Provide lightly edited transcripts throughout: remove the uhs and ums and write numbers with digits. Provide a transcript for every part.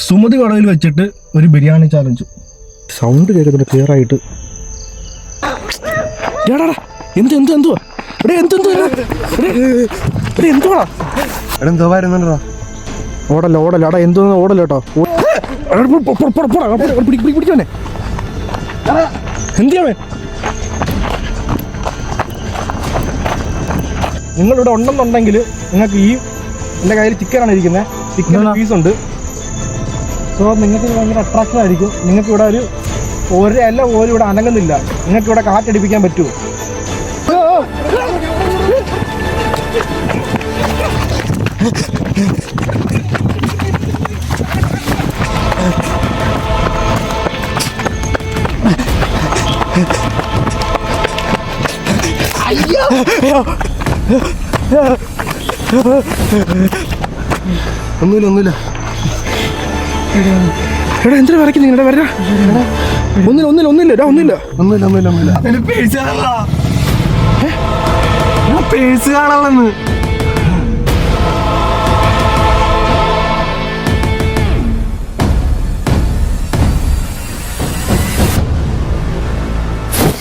സുമതി വളവിൽ വെച്ചിട്ട് ഒരു ബിരിയാണി ചാലഞ്ച്. സൗണ്ട് കേൾക്കുന്നുണ്ട് ക്ലിയർ ആയിട്ട്. എന്തുവാ ഓടല്ല അടാ എന്തോ ഓടല്ല കേട്ടോ. പിടിച്ചോനെ എന്തിയാവേ നിങ്ങളിവിടെ ഉണ്ടെന്നുണ്ടെങ്കിൽ നിങ്ങൾക്ക് ഈ എൻ്റെ കയ്യിൽ ചിക്കനാണ് ഇരിക്കുന്നത്. ചിക്കൻ പീസുണ്ട്. സോ നിങ്ങൾക്ക് ഭയങ്കര അട്രാക്ഷൻ ആയിരിക്കും. നിങ്ങൾക്ക് ഇവിടെ ഒരു ഇല പോലും ഇവിടെ അനങ്ങുന്നില്ല. നിങ്ങൾക്ക് ഇവിടെ കാറ്റടിപ്പിക്കാൻ പറ്റുമോ? ഒന്നുമില്ല എടാ എന്തിനാ വരയ്ക്കുന്നത് നിങ്ങളുടെ വരാ? ഒന്നുമില്ല പേഴ്സ് കാണാമെന്ന്.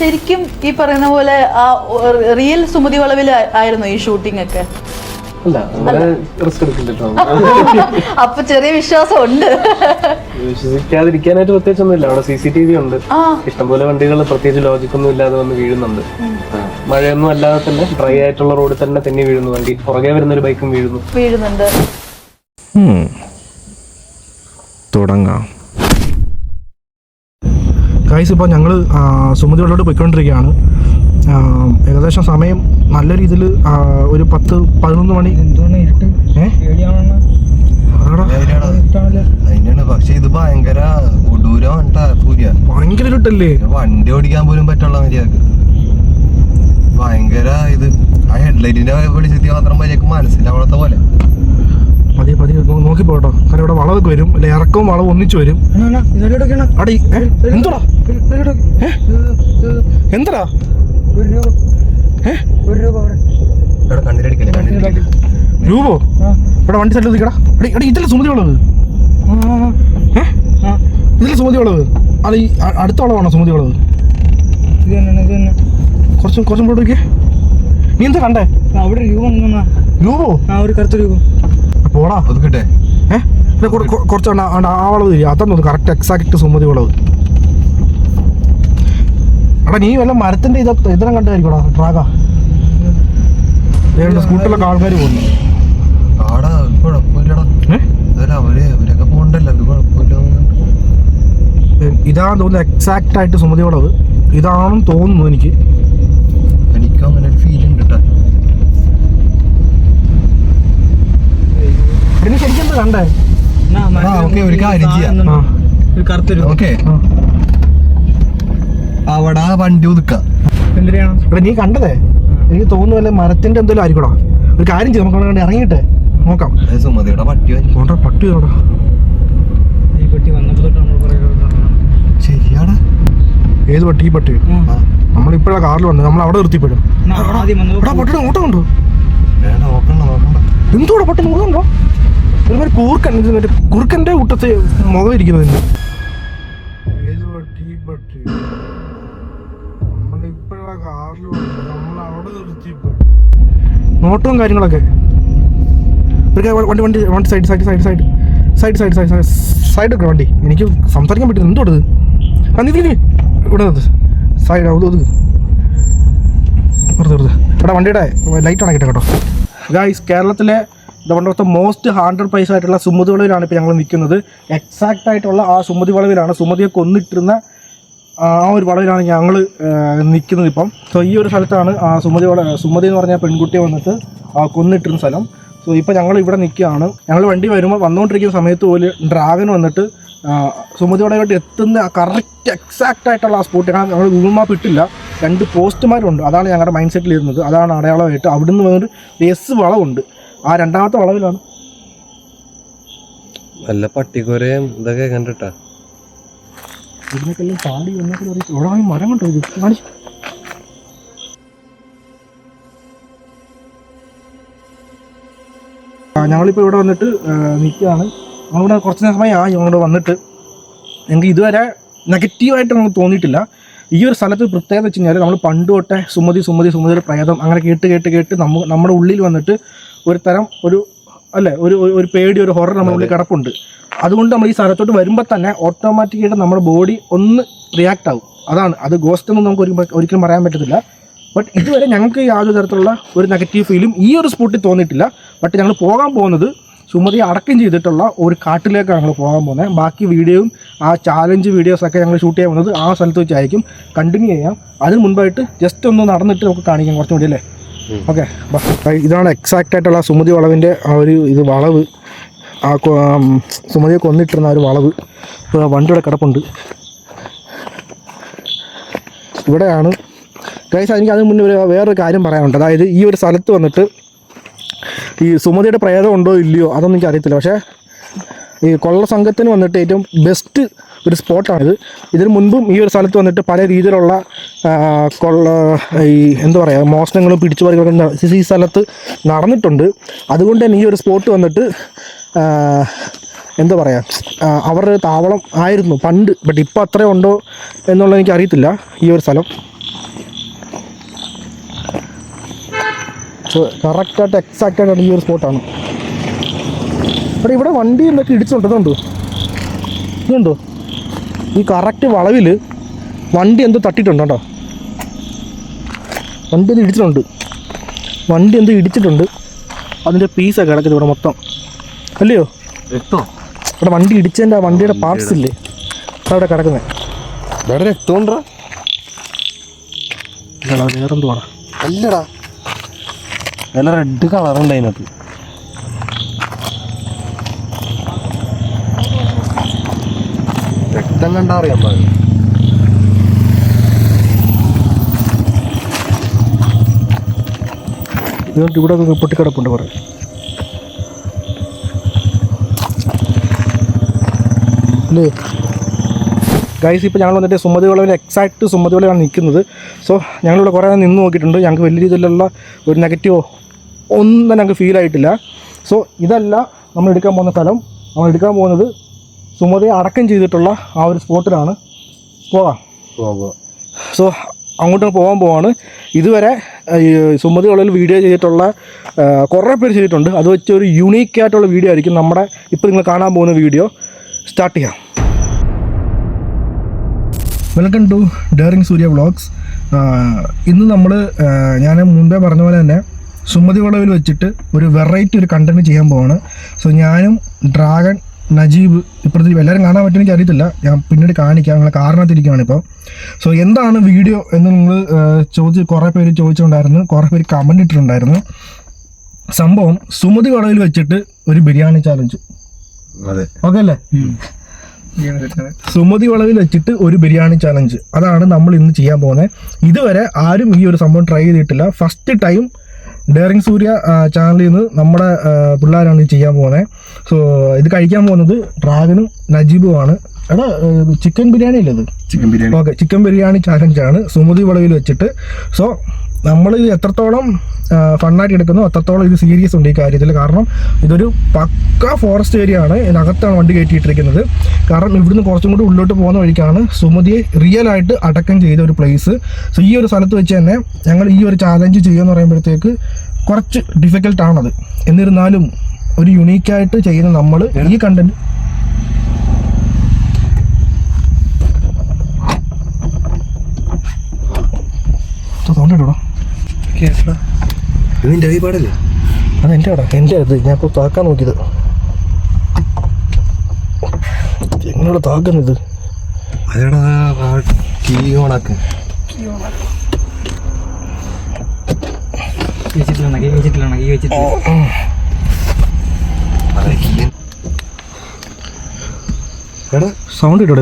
ശരിക്കും ഈ പറയുന്ന പോലെ ആ റിയൽ സുമതി വളവിൽ ആയിരുന്നു ഈ ഷൂട്ടിംഗ് ഒക്കെ? അപ്പൊ ചെറിയ വിശ്വാസം ഉണ്ട്. വിശ്വസിക്കാതിരിക്കാനായിട്ട് പ്രത്യേകിച്ചൊന്നുമില്ല. അവിടെ CCTV ഉണ്ട്. ഇഷ്ടംപോലെ വണ്ടികൾ പ്രത്യേകിച്ച് ലോജിക്കൊന്നും ഇല്ലാതെ വന്ന് വീഴുന്നുണ്ട്. മഴയൊന്നും അല്ലാതെ തന്നെ ഡ്രൈ ആയിട്ടുള്ള റോഡിൽ തന്നെ തെന്നി വീഴുന്നു വണ്ടി. പുറകെ വരുന്നൊരു ബൈക്കും വീഴുന്നുണ്ട്. തുടങ്ങാം ഗൈസ്. ഇപ്പോൾ ഞങ്ങൾ സുമതിയോട് പോയിക്കൊണ്ടിരിക്കുകയാണ്. ഏകദേശം സമയം നല്ല രീതിയിൽ ഒരു 10-11 മണി. പക്ഷെ ഇത് ഭയങ്കര ഭയങ്കര ഇരുട്ടല്ലേ? വണ്ടി ഓടിക്കാൻ പോലും പറ്റുള്ള മര്യാദക്ക്. ഭയങ്കര ഇത് ആ ഹെഡ്ലൈറ്റിന്റെ വെളിച്ചെത്തി മാത്രം മര്യാദക്ക് മനസ്സിലാവാത്ത പോലെ. പതിയെ നോക്കി പോട്ടോ. കാരണം ഇവിടെ വളവൊക്കെ വരും. അല്ലെ ഇറക്കവും വളവും ഒന്നിച്ചു വരും. എന്താ രൂപോ? ഇവിടെ വണ്ടി സൈഡിൽ നിൽക്കടാ. ഇതിലെ സുമതി വളവ്. ഇതിലെ സുമതി വളവ്. അത് ഈ അടുത്ത വളവാണോ സുമതി വളവ്? കുറച്ചും കൂടെ നോക്കിയേ. നീ എന്താ കണ്ടേ? അവിടെ രൂപോ? ഒരു കറുത്ത രൂപം. പോടാ കുറച്ച് ആ വളവ് തരിക. അതാ തോന്നുന്നു കറക്റ്റ് എക്സാക്ട് സുമതി വളവ്. എടാ നീ വല്ല മരത്തിന്റെ ഇതെല്ലാം കണ്ടായിരിക്കോടാ ട്രാക്കാ. സ്കൂട്ടിലൊക്കെ ആൾക്കാർ പോകുന്നു. ഇതാണെന്ന് തോന്നുന്നു എക്സാക്ട് ആയിട്ട് സുമതി വളവ്. ഇതാണെന്ന് തോന്നുന്നു എനിക്ക്. അങ്ങനെ ഒരു ഫീൽ ഉണ്ട് കേട്ടോ. ശരിക്കും എന്താ കണ്ടേ? ഒരു കാര്യം ചെയ്യാം. അവിടെ വണ്ടി ഒതുക്കാം. ഇവിടെ നീ കണ്ടതേ എനിക്ക് തോന്നുന്നല്ലേ മരത്തിന്റെ എന്തെങ്കിലും ആയിരിക്കടാ. ഒരു കാര്യം ചെയ്യും, നമുക്ക് ഇറങ്ങിയിട്ടെ നോക്കാം. സുമതിയുടെ പട്ടി ശരിയാടാ. ഏത് പട്ടി? ഈ പട്ടി നമ്മളിപ്പോഴാണ് കാറിൽ വന്നത്. നമ്മൾ അവിടെ നിർത്തിപ്പോഴും പട്ടിയുടെ ഓട്ടം ഉണ്ടോ? എന്തോടാ പട്ടി നോക്കണ്ടോ? ഒരുമാതിരി കുറുക്കന്റെ കൂട്ടത്തെ മുഖം ഇരിക്കുന്നതിന്. നോട്ടവും കാര്യങ്ങളൊക്കെ. വണ്ടി സൈഡ് ഒക്കെ വണ്ടി. എനിക്ക് സംസാരിക്കാൻ പറ്റുന്നു. എന്തോടത്? ഇവിടെ സൈഡ് ഒതുക്ക്. എടാ വണ്ടിയുടെ ലൈറ്റ് അണക്കിട്ടെ കേട്ടോ. ഗായ്സ്, കേരളത്തിലെ one of the most haunted places ആയിട്ടുള്ള സുമതി വളവിലാണ് ഇപ്പോൾ ഞങ്ങൾ നിൽക്കുന്നത്. എക്സാക്റ്റ് ആയിട്ടുള്ള ആ സുമതി വളവിലാണ്. സുമതിയെ കൊന്നിട്ടിരുന്ന ആ ഒരു വളവിലാണ് ഞങ്ങൾ നിൽക്കുന്നത് ഇപ്പം. സോ ഈ ഒരു സ്ഥലത്താണ് സുമതി എന്ന് പറഞ്ഞ പെൺകുട്ടിയെ വന്നിട്ട് കൊന്നിട്ടിരുന്ന സ്ഥലം. സോ ഇപ്പോൾ ഞങ്ങൾ ഇവിടെ നിൽക്കുകയാണ്. ഞങ്ങൾ വണ്ടി വരുമ്പോൾ വന്നുകൊണ്ടിരിക്കുന്ന സമയത്ത് പോലും ഡ്രാഗൺ വന്നിട്ട് സുമതി വളവിലോട്ട് എത്തുന്ന കറക്റ്റ് എക്സാക്റ്റ് ആയിട്ടുള്ള ആ സ്പോട്ട് ഞങ്ങൾ ഗൂഗിൾ മാപ്പ് ഇട്ടില്ല. 2 പോസ്റ്റ്മാരുണ്ട്. അതാണ് ഞങ്ങളുടെ മൈൻഡ് സെറ്റിൽ ഇരുന്നത്. അതാണ് അടയാളമായിട്ട്. അവിടുന്ന് വന്നിട്ട് എസ് വളവുണ്ട്. ആ രണ്ടാമത്തെ വളവിലാണ്. നല്ല പട്ടിക്കൊരയും ഇതൊക്കെ കണ്ടിട്ടാ. ഇതിനൊക്കെല്ലാം പാടി വന്നൊക്കെ ഇവിടെ മരം കണ്ടോ? ഇത് കാണിച്ചു. ഞങ്ങളിപ്പോൾ ഇവിടെ വന്നിട്ട് നിൽക്കുകയാണ്. ഞങ്ങളിവിടെ കുറച്ച് സമയമായി ഞങ്ങളിവിടെ വന്നിട്ട് ഞങ്ങൾക്ക് ഇതുവരെ നെഗറ്റീവായിട്ട് നമുക്ക് തോന്നിയിട്ടില്ല. ഈ ഒരു സ്ഥലത്ത് പ്രത്യേകത വെച്ച് കഴിഞ്ഞാൽ നമ്മൾ പണ്ട് തൊട്ടേ സുമതിയുടെ പ്രേതം അങ്ങനെ കേട്ട് നമ്മുടെ ഉള്ളിൽ വന്നിട്ട് ഒരു തരം ഒരു പേടി, ഒരു ഹൊറർ നമ്മുടെ ഉള്ളിൽ കിടപ്പുണ്ട്. അതുകൊണ്ട് നമ്മൾ ഈ സ്ഥലത്തോട്ട് വരുമ്പോൾ തന്നെ ഓട്ടോമാറ്റിക്കായിട്ട് നമ്മുടെ ബോഡി ഒന്ന് റിയാക്ട് ആവും. അത് ഗോസ്റ്റ് ഒന്നും നമുക്ക് ഒരിക്കലും പറയാൻ പറ്റത്തില്ല. ബട്ട് ഇതുവരെ ഞങ്ങൾക്ക് യാതൊരു തരത്തിലുള്ള ഒരു നെഗറ്റീവ് ഫീലും ഈ ഒരു സ്പോട്ടിൽ തോന്നിയിട്ടില്ല. ബട്ട് ഞങ്ങൾ പോകാൻ പോകുന്നത് സുമതി അടക്കം ചെയ്തിട്ടുള്ള ഒരു കാട്ടിലേക്കാണ് ഞങ്ങൾ പോകാൻ പോകുന്നത്. ബാക്കി വീഡിയോയും ആ ചാലഞ്ച് വീഡിയോസൊക്കെ ഞങ്ങൾ ഷൂട്ട് ചെയ്യാൻ പോകുന്നത് ആ സ്ഥലത്ത് വെച്ചായിരിക്കും. കണ്ടിന്യൂ ചെയ്യാം. അതിന് മുൻപായിട്ട് ജസ്റ്റ് ഒന്ന് നടന്നിട്ട് നമുക്ക് കാണിക്കാം കുറച്ചും കൂടി അല്ലേ? ഓക്കെ, ഇതാണ് എക്സാക്റ്റ് ആയിട്ടുള്ള സുമതി വളവിൻ്റെ ആ ഒരു വളവ്. ആ സുമതിയെ കൊന്നിട്ടിരുന്ന ഒരു വളവ് വണ്ടിയുടെ കിടപ്പുണ്ട്. ഇവിടെയാണ് ഗൈസ്. എനിക്ക് അതിന് മുന്നേ വേറൊരു കാര്യം പറയാനുണ്ട്. അതായത് ഈ ഒരു സ്ഥലത്ത് വന്നിട്ട് ഈ സുമതിയുടെ പ്രേതം ഉണ്ടോ ഇല്ലയോ അതൊന്നും എനിക്ക് അറിയത്തില്ല. പക്ഷേ ഈ കൊള്ള സംഘത്തിന് വന്നിട്ട് ഏറ്റവും ബെസ്റ്റ് ഒരു സ്പോട്ടാണിത്. ഇതിന് മുൻപും ഈ ഒരു സ്ഥലത്ത് വന്നിട്ട് പല രീതിയിലുള്ള മോഷണങ്ങളും പിടിച്ചുപറികളൊക്കെ ഈ സ്ഥലത്ത് നടന്നിട്ടുണ്ട്. അതുകൊണ്ട് തന്നെ ഈ ഒരു സ്പോട്ട് വന്നിട്ട് അവരുടെ താവളം ആയിരുന്നു പണ്ട്. ബട്ട് ഇപ്പോൾ അത്രയും ഉണ്ടോ എന്നുള്ളത് എനിക്ക് അറിയത്തില്ല ഈ ഒരു സ്ഥലം. സോ കറക്റ്റായിട്ട് എക്സാക്റ്റായിട്ട് ഈ ഒരു സ്പോട്ടാണ്. അവിടെ ഇവിടെ വണ്ടി എന്തൊക്കെ ഇടിച്ചുകൊണ്ടതുണ്ടോ? ഇതുണ്ടോ? ഈ കറക്റ്റ് വളവിൽ വണ്ടി എന്തോ തട്ടിയിട്ടുണ്ട് കേട്ടോ. വണ്ടി എന്തോ ഇടിച്ചിട്ടുണ്ട്. അതിൻ്റെ പീസൊക്കെ കിടക്കുന്നത് ഇവിടെ മൊത്തം അല്ലയോ? ഇവിടെ വണ്ടി ഇടിച്ചതിൻ്റെ വണ്ടിയുടെ പാർട്സ് ഇല്ലേ അവിടെ കിടക്കുന്നത്. വേറെ രക്തമുണ്ടോ? വേറെന്തുവാണ്? അല്ലടാ, നല്ല റെഡ് കളറുണ്ട് അതിനകത്ത്. രക്തം കണ്ടാ അറിയാൻ പാടില്ല. ഇതുകൊണ്ട് ഇവിടെ പൊട്ടിക്കിടപ്പുണ്ട് കുറേ. അല്ലേ ഗൈസ്, ഇപ്പോൾ ഞങ്ങൾ വന്നിട്ട് സുമതി വളവിൽ എക്സാക്റ്റ് സുമതി വളവിലാണ് നിൽക്കുന്നത്. സോ ഞങ്ങളിവിടെ കുറേ നിന്ന് നോക്കിയിട്ടുണ്ട്. ഞങ്ങൾക്ക് വലിയ രീതിയിലുള്ള ഒരു നെഗറ്റീവോ ഒന്നും ഞങ്ങൾക്ക് ഫീൽ ആയിട്ടില്ല. സോ ഇതല്ല നമ്മൾ എടുക്കാൻ പോകുന്ന സ്ഥലം. നമ്മൾ എടുക്കാൻ പോകുന്നത് സുമതിയെ അടക്കം ചെയ്തിട്ടുള്ള ആ ഒരു സ്പോട്ടിലാണ്. പോകാം. സോ അങ്ങോട്ട് പോകാൻ പോവാണ്. ഇതുവരെ ഈ സുമതി വളവിൽ വീഡിയോ ചെയ്തിട്ടുള്ള കുറേ പേര് ചെയ്തിട്ടുണ്ട്. അത് വെച്ച് ഒരു യുണീക്കായിട്ടുള്ള വീഡിയോ ആയിരിക്കും നമ്മുടെ ഇപ്പോൾ നിങ്ങൾ കാണാൻ പോകുന്ന വീഡിയോ. സ്റ്റാർട്ട് ചെയ്യാം. Welcome to daring Surya vlogs. ഇന്ന് ഞാൻ മുമ്പേ പറഞ്ഞ പോലെ തന്നെ സുമതി വളവിൽ വെച്ചിട്ട് ഒരു വെറൈറ്റി ഒരു കണ്ടന്റ് ചെയ്യാൻ പോവാണ്. സോ ഞാനും ഡ്രാഗൺ, നജീബ്, ഇപ്പോഴത്തെ എല്ലാവരും കാണാൻ പറ്റുമെന്ന് എനിക്ക് അറിയത്തില്ല. ഞാൻ പിന്നീട് കാണിക്കാം. നിങ്ങളെ കാരണത്തിരിക്കുകയാണ് ഇപ്പോൾ. സോ എന്താണ് വീഡിയോ എന്ന് നിങ്ങൾ കുറേ പേര് ചോദിച്ചിട്ടുണ്ടായിരുന്നു, കുറേ പേര് കമൻറ്റ് ഇട്ടിട്ടുണ്ടായിരുന്നു. സംഭവം സുമതി വളവിൽ വെച്ചിട്ട് ഒരു ബിരിയാണി ചാലഞ്ച്. ഓക്കെ അല്ലേ? സുമതി വളവിൽ വെച്ചിട്ട് ഒരു ബിരിയാണി ചാലഞ്ച്, അതാണ് നമ്മൾ ഇന്ന് ചെയ്യാൻ പോകുന്നത്. ഇതുവരെ ആരും ഈ ഒരു സംഭവം ട്രൈ ചെയ്തിട്ടില്ല. ഫസ്റ്റ് ടൈം ഡെയറിങ് സൂര്യ ചാനലിൽ നിന്ന് നമ്മുടെ പിള്ളേരാണ് ഇത് ചെയ്യാൻ പോകുന്നത്. സോ ഇത് കഴിക്കാൻ പോകുന്നത് ഡ്രാഗനും നജീബുമാണ്. എടാ, ചിക്കൻ ബിരിയാണി അല്ലേ ഇത്? ഓക്കെ, ചിക്കൻ ബിരിയാണി ചാലഞ്ചാണ് സുമതി വളവിൽ വെച്ചിട്ട്. സോ നമ്മളിത് എത്രത്തോളം ഫണ്ണായിട്ട് എടുക്കുന്നു അത്രത്തോളം ഇത് സീരിയസ് ഉണ്ട് ഈ കാര്യത്തിൽ. കാരണം ഇതൊരു പക്ക ഫോറസ്റ്റ് ഏരിയ ആണ്. ഇതിനകത്താണ് വണ്ടി കയറ്റിയിട്ടിരിക്കുന്നത്. കാരണം ഇവിടുന്ന് കുറച്ചും കൂടി ഉള്ളിലോട്ട് പോകുന്ന വഴിക്കാണ് സുമതിയെ റിയൽ ആയിട്ട് അടക്കം ചെയ്ത ഒരു പ്ലേസ്. സോ ഈ ഒരു സ്ഥലത്ത് വെച്ച് തന്നെ ഞങ്ങൾ ഈ ഒരു ചാലഞ്ച് ചെയ്യുമെന്ന് പറയുമ്പോഴത്തേക്ക് കുറച്ച് ഡിഫിക്കൽട്ടാണത്. എന്നിരുന്നാലും ഒരു യുണീക്കായിട്ട് ചെയ്യുന്ന നമ്മൾ ഈ കണ്ടന്റ് തോന്നിട്ടോ ഇതിന്റെ കൈപാടല്ലേ? അതെൻ്റെ കട, എൻ്റെ അത് ഞാൻ ഇപ്പോൾ താക്കാൻ നോക്കിയത്. എങ്ങനെയുള്ള താക്കുന്നത്? അതെടാ, കീ ഓണാക്ക്. സൗണ്ട് ഇട്ടോ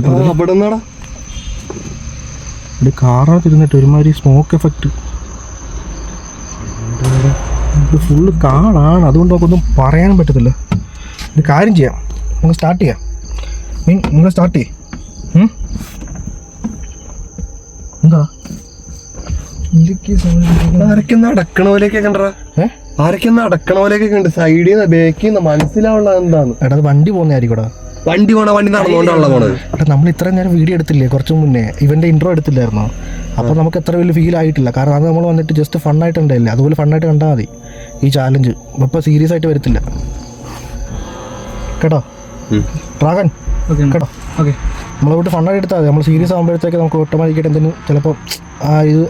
ഇത് കാറിനകത്തിരുന്നിട്ട് ഒരുമാതിരി സ്മോക്ക് എഫക്റ്റ്. ഇത് ഫുള്ള് കാടാണ്, അതുകൊണ്ട് നമുക്കൊന്നും പറയാനും പറ്റത്തില്ല. ഇത് കാര്യം ചെയ്യാം, നമുക്ക് സ്റ്റാർട്ട് ചെയ്യാം. നിങ്ങൾ സ്റ്റാർട്ട് ചെയ്യും. എന്താ അടക്കണ പോലെയൊക്കെ കണ്ടോ? ആരൊക്കെ നടക്കണ പോലെയൊക്കെ ഉണ്ട്, സൈഡിൽ നിന്ന് ബേക്കിൽ നിന്ന് മനസ്സിലാവുള്ള എന്താണ്. എടാ അത് വണ്ടി പോകുന്നതായിരിക്കും. വണ്ടി നടന്നുകൊണ്ടാണല്ലോ പോണത്. എടാ നമ്മൾ ഇത്രയും നേരം വീഡിയോ എടുത്തില്ലേ കുറച്ച് മുന്നേ, ഇവന്റെ ഇൻട്രോ എടുത്തില്ലായിരുന്നോ? അപ്പോൾ നമുക്ക് എത്ര വലിയ ഫീൽ ആയിട്ടില്ല. കാരണം അത് നമ്മൾ വന്നിട്ട് ജസ്റ്റ് ഫണ്ണായിട്ടുണ്ടല്ലേ, അതുപോലെ ഫണ്ണായിട്ട് കണ്ടാൽ മതി ഈ ചാലഞ്ച്. അപ്പോൾ സീരിയസ് ആയിട്ട് വരത്തില്ല കേട്ടോ ഡ്രാഗൻ. കേട്ടോ ഓക്കെ, നമ്മളോട്ട് ഫണ്ണായിട്ട് എടുത്താൽ മതി. നമ്മൾ സീരിയസ് ആകുമ്പോഴത്തേക്ക് നമുക്ക് ഓട്ടോമാറ്റിക്കായിട്ട് എന്തെങ്കിലും ചിലപ്പോൾ ഇത്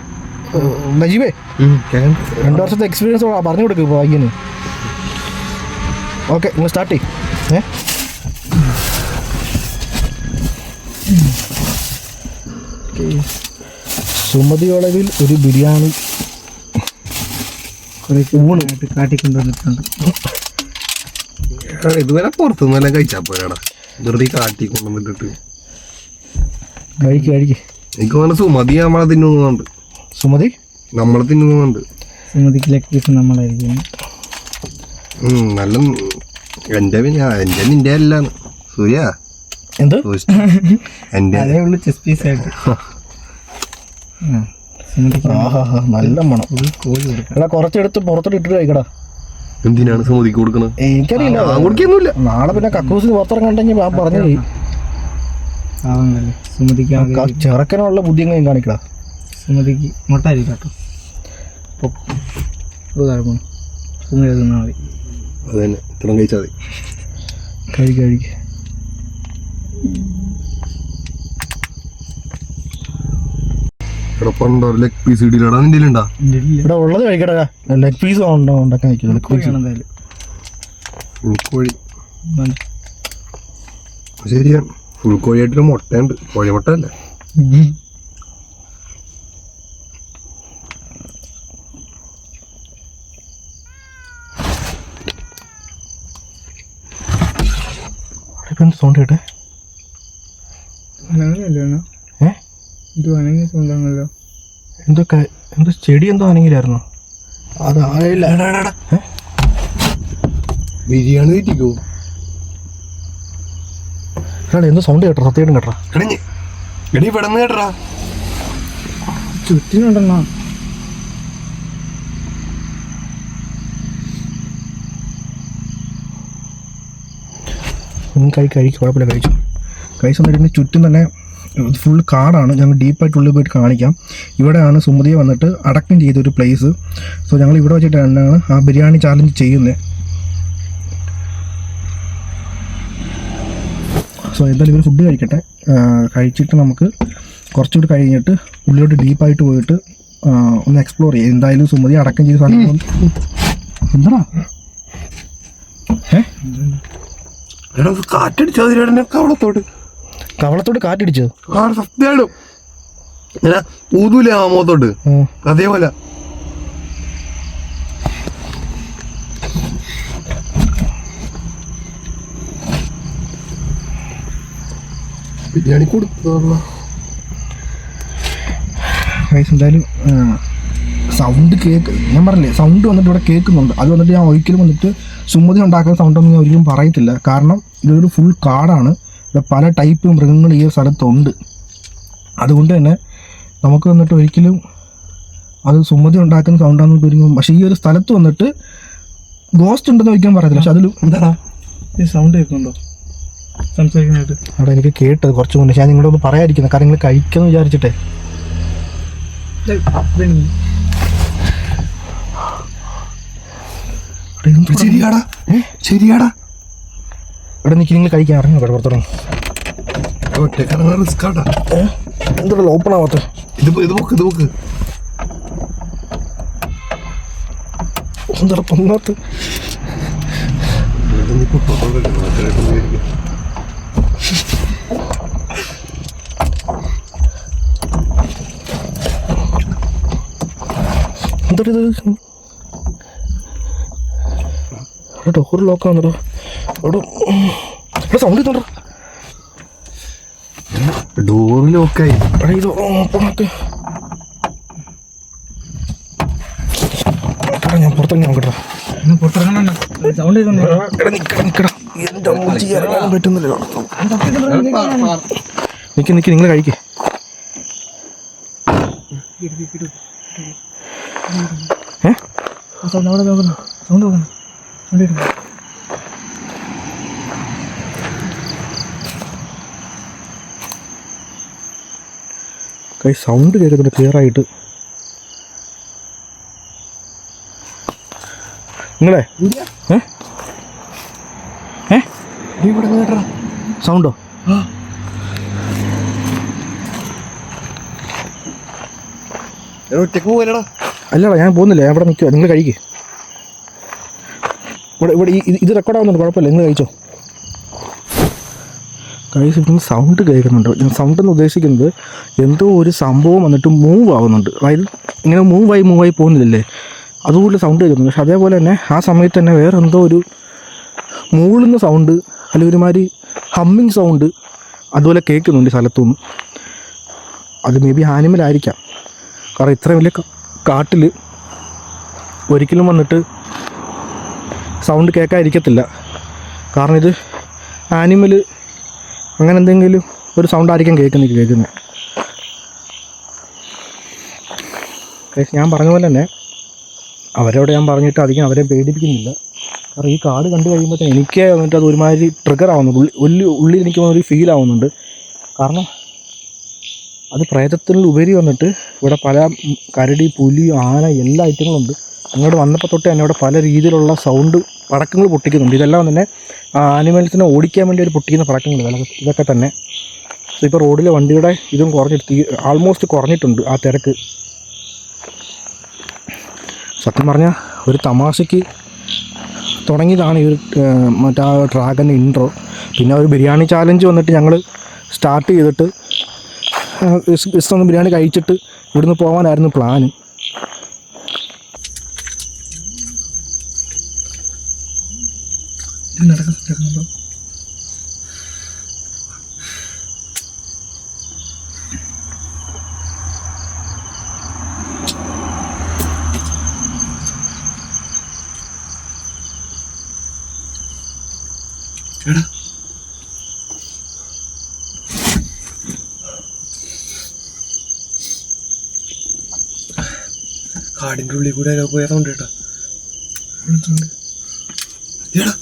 നജീബേ 2 വർഷത്തെ എക്സ്പീരിയൻസ് പറഞ്ഞു കൊടുക്കും ഇപ്പോൾ അയ്യന്. ഓക്കെ, നിങ്ങൾ സ്റ്റാർട്ട് ചെയ്യ്. സുമതി വളവിൽ ഒരു ബിരിയാണി കാട്ടിക്കൊണ്ടുവന്നിട്ടുണ്ട്. ഇതുവരെ പുറത്തുനിന്നെല്ലാം കഴിച്ചാ പോരാടാ, വെറുതെ കാട്ടി കൊണ്ടുവന്നിട്ട്. കഴിക്ക് എനിക്ക് തോന്നുന്നു സുമതി നമ്മളെ തിന്നുന്നുണ്ട്. സുമതി നമ്മളെ തിന്നുന്നുണ്ട്. സുമതിക്ക് ലെഗ് പീസ് നമ്മളായിരിക്കും. നല്ല എന്റെ നിന്റെ അല്ലാണ് സൂര്യ. എന്ത് എന്റെ ചെസ് പീസ് ആയിട്ട് നല്ല മണം. എടാ കുറച്ചെടുത്ത് പുറത്തോട്ട് ഇട്ടിട്ട് കഴിക്കടാ. എന്തിനാണ് സുമതിക്ക് കൊടുക്കണത്? എനിക്കറിയില്ല, കൊടുക്കൊന്നുമില്ല. നാളെ പിന്നെ കക്കൂസിന് പുറത്തിറങ്ങണ്ടെങ്കിൽ ഞാൻ പറഞ്ഞു പോയി. ചെറുക്കനുള്ള ബുദ്ധി എങ്ങനെ കാണിക്കടാ. സുമതിക്ക് മുട്ടായിരിക്കും കേട്ടോ. സുമതി തിന്നാൽ മതി. അത് തന്നെ, ഇത്രയും കഴിച്ചാൽ മതി. കഴിക്ക്. കിടപ്പുണ്ടോ ലെഗ് പീസ് ഇടിയിലടാ നിന്റെ ഉണ്ടാ? ഇവിടെ ഉള്ളത് കഴിക്കടാ. ലെഗ് പീസ് ഉണ്ടാക്കാൻ കഴിക്കില്ല. കോഴി ശരിയാണ്. ഫുൾ കോഴിയായിട്ടൊരു മുട്ടയുണ്ട്. കോഴിമുട്ട അല്ലേ? സൗണ്ട് കേട്ടെ. എന്തോ ചെടി എന്തോ ആണെങ്കിലായിരുന്നു അത്. ബിരിയാണി തീറ്റിക്കോ? എന്തോ സൗണ്ട് കേട്ടോ, സത്യമായിട്ടും കേട്ടോ. എടീ പെടന്ന് കേട്ടറാ, ചുറ്റിനുണ്ടെന്നാ. കഴിക്കും, കുഴപ്പമില്ല. കഴിച്ചെന്നിട്ട് ചുറ്റും തന്നെ ഫുൾ കാടാണ്. ഞങ്ങൾ ഡീപ്പായിട്ട് ഉള്ളിൽ പോയിട്ട് കാണിക്കാം. ഇവിടെയാണ് സുമതിയെ വന്നിട്ട് അടക്കം ചെയ്തൊരു പ്ലേസ്. സോ ഞങ്ങൾ ഇവിടെ വെച്ചിട്ടാണ് ആ ബിരിയാണി ചാലഞ്ച് ചെയ്യുന്നത്. സോ എന്തായാലും ഇവർ ഫുഡ് കഴിക്കട്ടെ. കഴിച്ചിട്ട് നമുക്ക് കുറച്ചുകൂടി കഴിഞ്ഞിട്ട് ഉള്ളിലോട്ട് ഡീപ്പായിട്ട് പോയിട്ട് ഒന്ന് എക്സ്പ്ലോർ ചെയ്യാം. എന്തായാലും സുമതി അടക്കം ചെയ്ത സാധനം എന്താ കാറ്റടിച്ചതിനെ കവളത്തോട്ട് കാറ്റടിച്ചത് സത്യമാണ്. ഇങ്ങനെ ഊതൂല ആ മുഖത്തോട്ട്, അതേപോലെ. ബിരിയാണി കൊടുത്തു. എന്തായാലും സൗണ്ട് ഞാൻ പറഞ്ഞില്ലേ, സൗണ്ട് വന്നിട്ട് ഇവിടെ കേൾക്കുന്നുണ്ട്. അത് വന്നിട്ട് ഞാൻ ഒരിക്കലും വന്നിട്ട് സുമതി ഉണ്ടാക്കുന്ന സൗണ്ടൊന്നും ഞാൻ ഒരിക്കലും പറയത്തില്ല. കാരണം ഇതൊരു ഫുൾ കാടാണ്. ഇവിടെ പല ടൈപ്പ് മൃഗങ്ങൾ ഈ സ്ഥലത്തുണ്ട്. അതുകൊണ്ട് തന്നെ നമുക്ക് വന്നിട്ട് ഒരിക്കലും അത് സുമതി ഉണ്ടാക്കുന്ന സൗണ്ടാണെന്ന് ഒരിക്കലും. പക്ഷേ ഈ ഒരു സ്ഥലത്ത് വന്നിട്ട് ഗോസ്റ്റ് ഉണ്ടെന്ന് ഒരിക്കലും പറയത്തില്ല. പക്ഷെ അതിൽ എന്താടാ ഈ സൗണ്ട് കേൾക്കുന്നുണ്ടോ സംസാരിക്കാനായിട്ട്? അവിടെ എനിക്ക് കേട്ടത് കുറച്ച് മുന്നേ. ഞാൻ നിങ്ങളൊന്ന് പറയാതിരിക്കുന്നത് കാരണം നിങ്ങൾ കഴിക്കുമെന്ന് വിചാരിച്ചിട്ടേ. ശരിയാടാ, ശരിയാടാ. ഇവിടെ നിൽക്കി, നിങ്ങൾ കഴിക്കാൻ ഇറങ്ങി പുറത്തിറങ്ങും. എന്താ ഓപ്പൺ ആവാത്ത? ഇത് നോക്ക് എന്താ പൊങ്ങാത്ത? എന്താ ഇത് ഡോറ് ലോക്കാന്നോ? അവിടെ സൗണ്ട് ചെയ്തോണ്ടോ? ഡോറ് ലോക്കായി. ഇത് ഓപ്പണാക്ക്. ഞാൻ പുറത്തിറങ്ങി നോക്കട്ടെ. സൗണ്ട് നിക്കടാ. എന്റെ മൂച്ചി ഇറങ്ങാനും പറ്റുന്നില്ലല്ലോ. നിക്ക് നിങ്ങൾ കഴിക്കേ. അവിടെ നോക്കുന്നു. സൗണ്ട് നോക്കുന്നു, സൗണ്ട് കേൾക്കുന്നു. സൗണ്ട് കേൾക്കുന്നുണ്ട് ക്ലിയർ ആയിട്ട്. നിങ്ങളെ സൗണ്ടോ? ഒറ്റക്ക് പോകലടാ. അല്ലടാ ഞാൻ പോകുന്നില്ല, ഞാൻ ഇവിടെ നിൽക്കുക. നിങ്ങൾ കഴിക്കേ. ഇവിടെ ഇത് റെക്കോർഡാവുന്നുണ്ട്, കുഴപ്പമില്ല, നിങ്ങൾ കഴിച്ചോ. കഴിച്ചിട്ട് സൗണ്ട് കേൾക്കുന്നുണ്ട്. ഞാൻ സൗണ്ട് എന്ന് ഉദ്ദേശിക്കുന്നത് എന്തോ ഒരു സംഭവം വന്നിട്ട് മൂവ് ആവുന്നുണ്ട്. അതായത് ഇങ്ങനെ മൂവായി പോകുന്നില്ലല്ലേ, അതുപോലെ സൗണ്ട് കേൾക്കുന്നുണ്ട്. പക്ഷെ അതേപോലെ തന്നെ ആ സമയത്ത് തന്നെ വേറെ എന്തോ ഒരു മൂളുന്ന സൗണ്ട്, അല്ലെങ്കിൽ ഒരുമാതിരി ഹമ്മിങ് സൗണ്ട് അതുപോലെ കേൾക്കുന്നുണ്ട് സ്ഥലത്തുനിന്ന്. അത് മേ ബി ആനിമൽ ആയിരിക്കാം. കാരണം ഇത്ര വലിയ കാട്ടിൽ ഒരിക്കലും വന്നിട്ട് സൗണ്ട് കേൾക്കാതിരിക്കത്തില്ല. കാരണം ഇത് ആനിമൽ അങ്ങനെ എന്തെങ്കിലും ഒരു സൗണ്ട് ആയിരിക്കും കേൾക്കുന്നത്. ഞാൻ പറഞ്ഞ പോലെ തന്നെ അവരോട് ഞാൻ പറഞ്ഞിട്ട് അധികം അവരെ പേടിപ്പിക്കുന്നില്ല. കാരണം ഈ കാട് കണ്ടു കഴിയുമ്പോഴത്തേന് എനിക്ക് വന്നിട്ട് അത് ഒരുമാതിരി ട്രിഗർ ആവുന്നുണ്ട്. ഉള്ളിൽ എനിക്ക് ഒരു ഫീൽ ആവുന്നുണ്ട്. കാരണം അത് പ്രേതത്തിനുപരി വന്നിട്ട് ഇവിടെ പല കരടി, പുലി, ആന എല്ലാ ഐറ്റങ്ങളുണ്ട്. അങ്ങോട്ട് വന്നപ്പോൾ തൊട്ട് തന്നെ ഇവിടെ പല രീതിയിലുള്ള സൗണ്ട് പടക്കങ്ങൾ പൊട്ടിക്കുന്നുണ്ട്. ഇതെല്ലാം തന്നെ ആനിമൽസിനെ ഓടിക്കാൻ വേണ്ടി ഒരു പൊട്ടിക്കുന്ന പടക്കങ്ങൾ ഇതൊക്കെ തന്നെ. ഇപ്പോൾ റോഡിലെ വണ്ടിയുടെ ഇതും കുറഞ്ഞിട്ട് ആൾമോസ്റ്റ് കുറഞ്ഞിട്ടുണ്ട് ആ തിരക്ക്. സത്യം പറഞ്ഞാൽ ഒരു തമാശയ്ക്ക് തുടങ്ങിയതാണ് ഈ ഒരു മറ്റേ ഡ്രാഗൻ്റെ ഇൻട്രോ. പിന്നെ ഒരു ബിരിയാണി ചാലഞ്ച് വന്നിട്ട് ഞങ്ങൾ സ്റ്റാർട്ട് ചെയ്തിട്ട് ജസ്റ്റ് ഒന്ന് ബിരിയാണി കഴിച്ചിട്ട് ഇവിടുന്ന് പോകാനായിരുന്നു പ്ലാന്. നടക്കുന്നുണ്ടോ? എടാ കാടിൻ്റെ ഉള്ളിൽ കൂടെ പോയ സൗണ്ട് കേട്ടാ. എടാ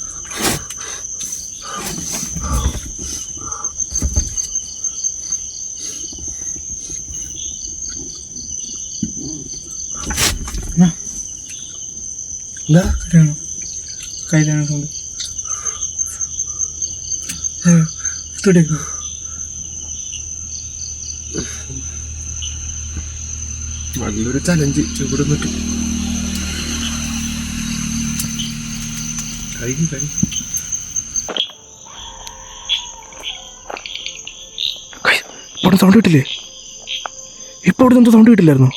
എന്താ കയ്യിലാണ് സൗണ്ട്. നല്ലൊരു ചലഞ്ച് ഇവിടെ നിന്നിട്ട് കഴിക്കും. ഇവിടെ സൗണ്ട് കിട്ടില്ലേ? ഇപ്പൊ ഇവിടെ എന്തോ സൗണ്ട് കിട്ടില്ലായിരുന്നു.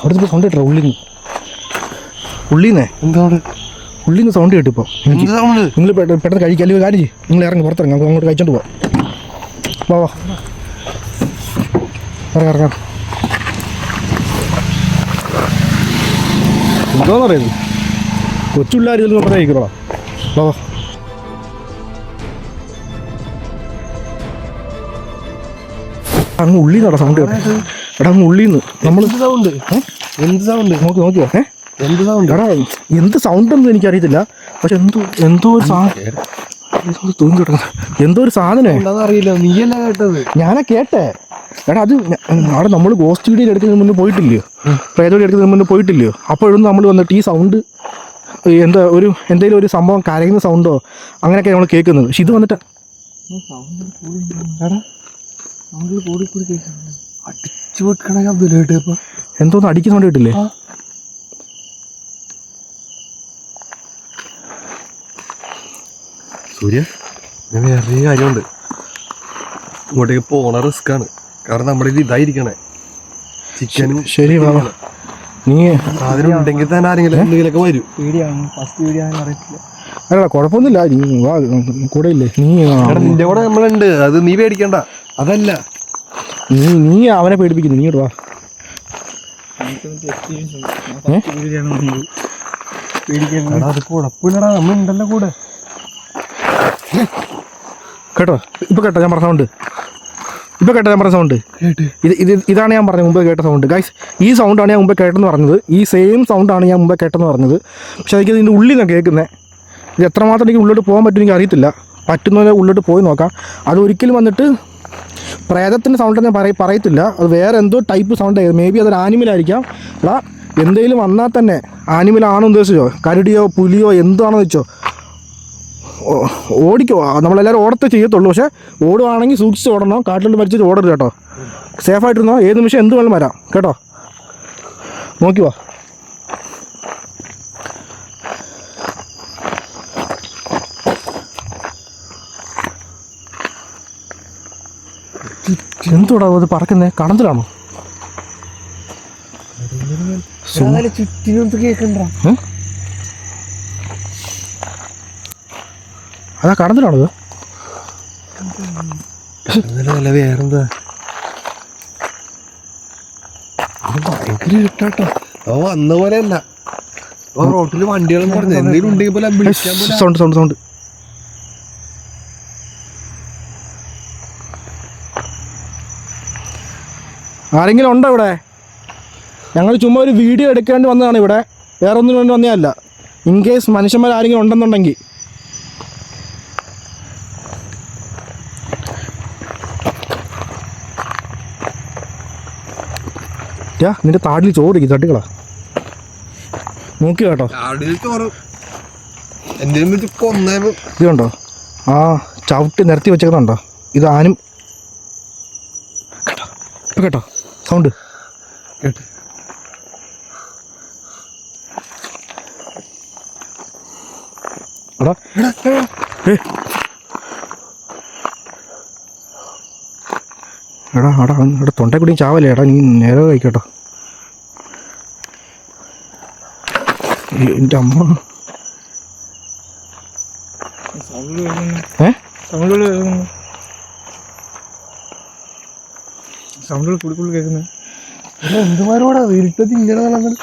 അവിടുത്തെ സൗണ്ട് കേട്ടോ ഉള്ളിന്നേ. എന്താണ് ഉള്ളിന്ന് സൗണ്ട് കേട്ടിപ്പോൾ? നിങ്ങൾ പെട്ടെന്ന് കഴിക്കുക, അല്ലെങ്കിൽ കാര്യം ചെയ്യും, നിങ്ങൾ ഇറങ്ങി പുറത്തിറങ്ങി, നമുക്ക് അങ്ങോട്ട് കഴിച്ചോണ്ട് പോവാം. വാ ഇറങ്ങാം. എന്തോന്ന് പറയുന്നത്? കൊച്ചുപിള്ളേർ ഇതിൽ നമ്മൾ കഴിക്കണോളാം. വാ അങ്ങ് ഉള്ളിന്നാടാ സൗണ്ട് കേട്ടോ. എടാ അങ്ങ് ഉള്ളിന്ന് നമ്മൾ സൗണ്ട് നോക്കിയോ എന്ത് സൗണ്ട്? എടാ എന്ത് സൗണ്ട് ഒന്നും എനിക്കറിയത്തില്ല, പക്ഷെ എന്തോ ഒരു തൂങ്ങി കിടക്കുന്നത് എന്തോ ഒരു സാധനം അറിയില്ല. നീയല്ല കേട്ടത്? ഞാനാ കേട്ടേ. എടാ അത് അവിടെ നമ്മൾ ഗോസ്റ്റ് വീഡിയോ എടുക്കുന്നതിന് മുന്നേ പോയിട്ടില്ലയോ, പ്രേതോടി എടുക്കുന്നതിന് മുന്നേ പോയിട്ടില്ലയോ? അപ്പോഴൊന്നും നമ്മൾ വന്നിട്ട് ഈ സൗണ്ട് എന്തെങ്കിലും ഒരു സംഭവം കരയുന്ന സൗണ്ടോ അങ്ങനെയൊക്കെ നമ്മൾ കേൾക്കുന്നത്. പക്ഷെ ഇത് വന്നിട്ട് എന്തോന്ന് അടിക്കുന്ന സൗണ്ട് കേട്ടില്ലേ? സൂര്യ, ഞാൻ വേറെ കാര്യമുണ്ട്. ഇങ്ങോട്ടേക്ക് പോണ റിസ്ക് ആണ്. കാരണം നമ്മുടെ ഇത് ഇതായിരിക്കണേ ചിക്കനും. ശരി നീ അതിന് ഉണ്ടെങ്കിൽ തന്നെ ആരെങ്കിലും എന്തെങ്കിലുമൊക്കെ വരും. അല്ല കുഴപ്പമൊന്നുമില്ല, നീ വാ കൂടെ ഇല്ലേ? നിന്റെ കൂടെ നമ്മളുണ്ട്, അത് നീ പേടിക്കണ്ട. അതല്ല നീ അവനെ പേടിപ്പിക്കുന്നു. നീ വാ. അത് കുഴപ്പമില്ലടാ, നമ്മളുണ്ടല്ലോ കൂടെ. കേട്ടോ ഇപ്പൊ കേട്ടോ ഞാൻ പറഞ്ഞ സൗണ്ട്? ഇപ്പൊ കേട്ടോ ഞാൻ പറഞ്ഞ സൗണ്ട്? ഇതാണ് ഞാൻ പറഞ്ഞത് മുമ്പേ കേട്ട സൗണ്ട്. ഗൈസ് ഈ സൗണ്ടാണ് ഞാൻ മുമ്പേ കേട്ടെന്ന് പറഞ്ഞത്. ഈ സെയിം സൗണ്ടാണ് ഞാൻ മുമ്പേ കേട്ടെന്ന് പറഞ്ഞത്. പക്ഷെ എനിക്ക് ഇതിൻ്റെ ഉള്ളിൽ നിന്നാണ് കേൾക്കുന്നത്. ഇത് എത്രമാത്രം എനിക്ക് ഉള്ളിലോട്ട് പോകാൻ പറ്റും എനിക്ക് അറിയത്തില്ല. പറ്റുന്നവരെ ഉള്ളിലോട്ട് പോയി നോക്കാം. അത് ഒരിക്കലും വന്നിട്ട് പ്രേതത്തിൻ്റെ സൗണ്ട് ഞാൻ പറയത്തില്ല. അത് വേറെ എന്തോ ടൈപ്പ് സൗണ്ട് ആയിരുന്നു. മേ ബി അതൊരു ആനിമലായിരിക്കാം. എടാ എന്തെങ്കിലും വന്നാൽ തന്നെ ആനിമലാണോ ഉദ്ദേശിച്ചോ, കരടിയോ പുലിയോ എന്താണോ വെച്ചോ ഓടിക്കോ. നമ്മളെല്ലാവരും ഓടത്തെ ചെയ്യത്തുള്ളൂ. പക്ഷേ ഓടുവാണെങ്കിൽ സൂക്ഷിച്ച് ഓടണം. കാട്ടിലോട്ട് വലിച്ചിട്ട് ഓടരുത് കേട്ടോ. സേഫായിട്ടിരുന്നോ. ഏത് നിമിഷം എന്ത് വേണം വരാം കേട്ടോ. നോക്കിവാ. എന്തോടാ അത് പറക്കുന്നേ? കടന്നിലാണോ? ചുറ്റിനൊന്നും കേൾക്കണ്ട. അതാ കടന്നിലാണോ ഇത്? അല്ല വേറെന്താ? ഭയങ്കര ഇട്ടാട്ടോ. അവ വന്ന പോലെ അല്ല. റോട്ടില് വണ്ടികളും പറഞ്ഞു എന്തെങ്കിലും ഉണ്ടെങ്കിൽ പോലെ വിളിക്കാൻ പോലെ. Sound sound sound. ആരെങ്കിലും ഉണ്ടോ ഇവിടെ? ഞങ്ങൾ ചുമ്മാ ഒരു വീഡിയോ എടുക്കേണ്ടി വന്നതാണ് ഇവിടെ. വേറെ ഒന്നിനു വേണ്ടി വന്നതല്ല. ഇൻ കേസ് മനുഷ്യന്മാർ ആരെങ്കിലും ഉണ്ടെന്നുണ്ടെങ്കിൽ. നിന്റെ താടിൽ ചോറിക്കും തട്ടിക്കളാ. നോക്കി കേട്ടോ. ഇത് കണ്ടോ? ആ ചവിട്ടി നിരത്തി വെച്ചേക്കുന്നുണ്ടോ? ഇത് ആനും കേട്ടോ. ഇപ്പം കേട്ടോ സൗണ്ട് കേട്ട്. എടാ എടാ എടാ എടാ തൊണ്ടേ കൂടി ചാവല്ലേ. എടാ നീ നേരെ കഴിക്കട്ടോ. എൻ്റെ അമ്മ സൗണ്ടുകൾ കൂടുതൽ കേൾക്കുന്നത് എന്തുമാരോടാ ഇരുട്ടത്തിൽ ഇങ്ങനെ നടന്നത്?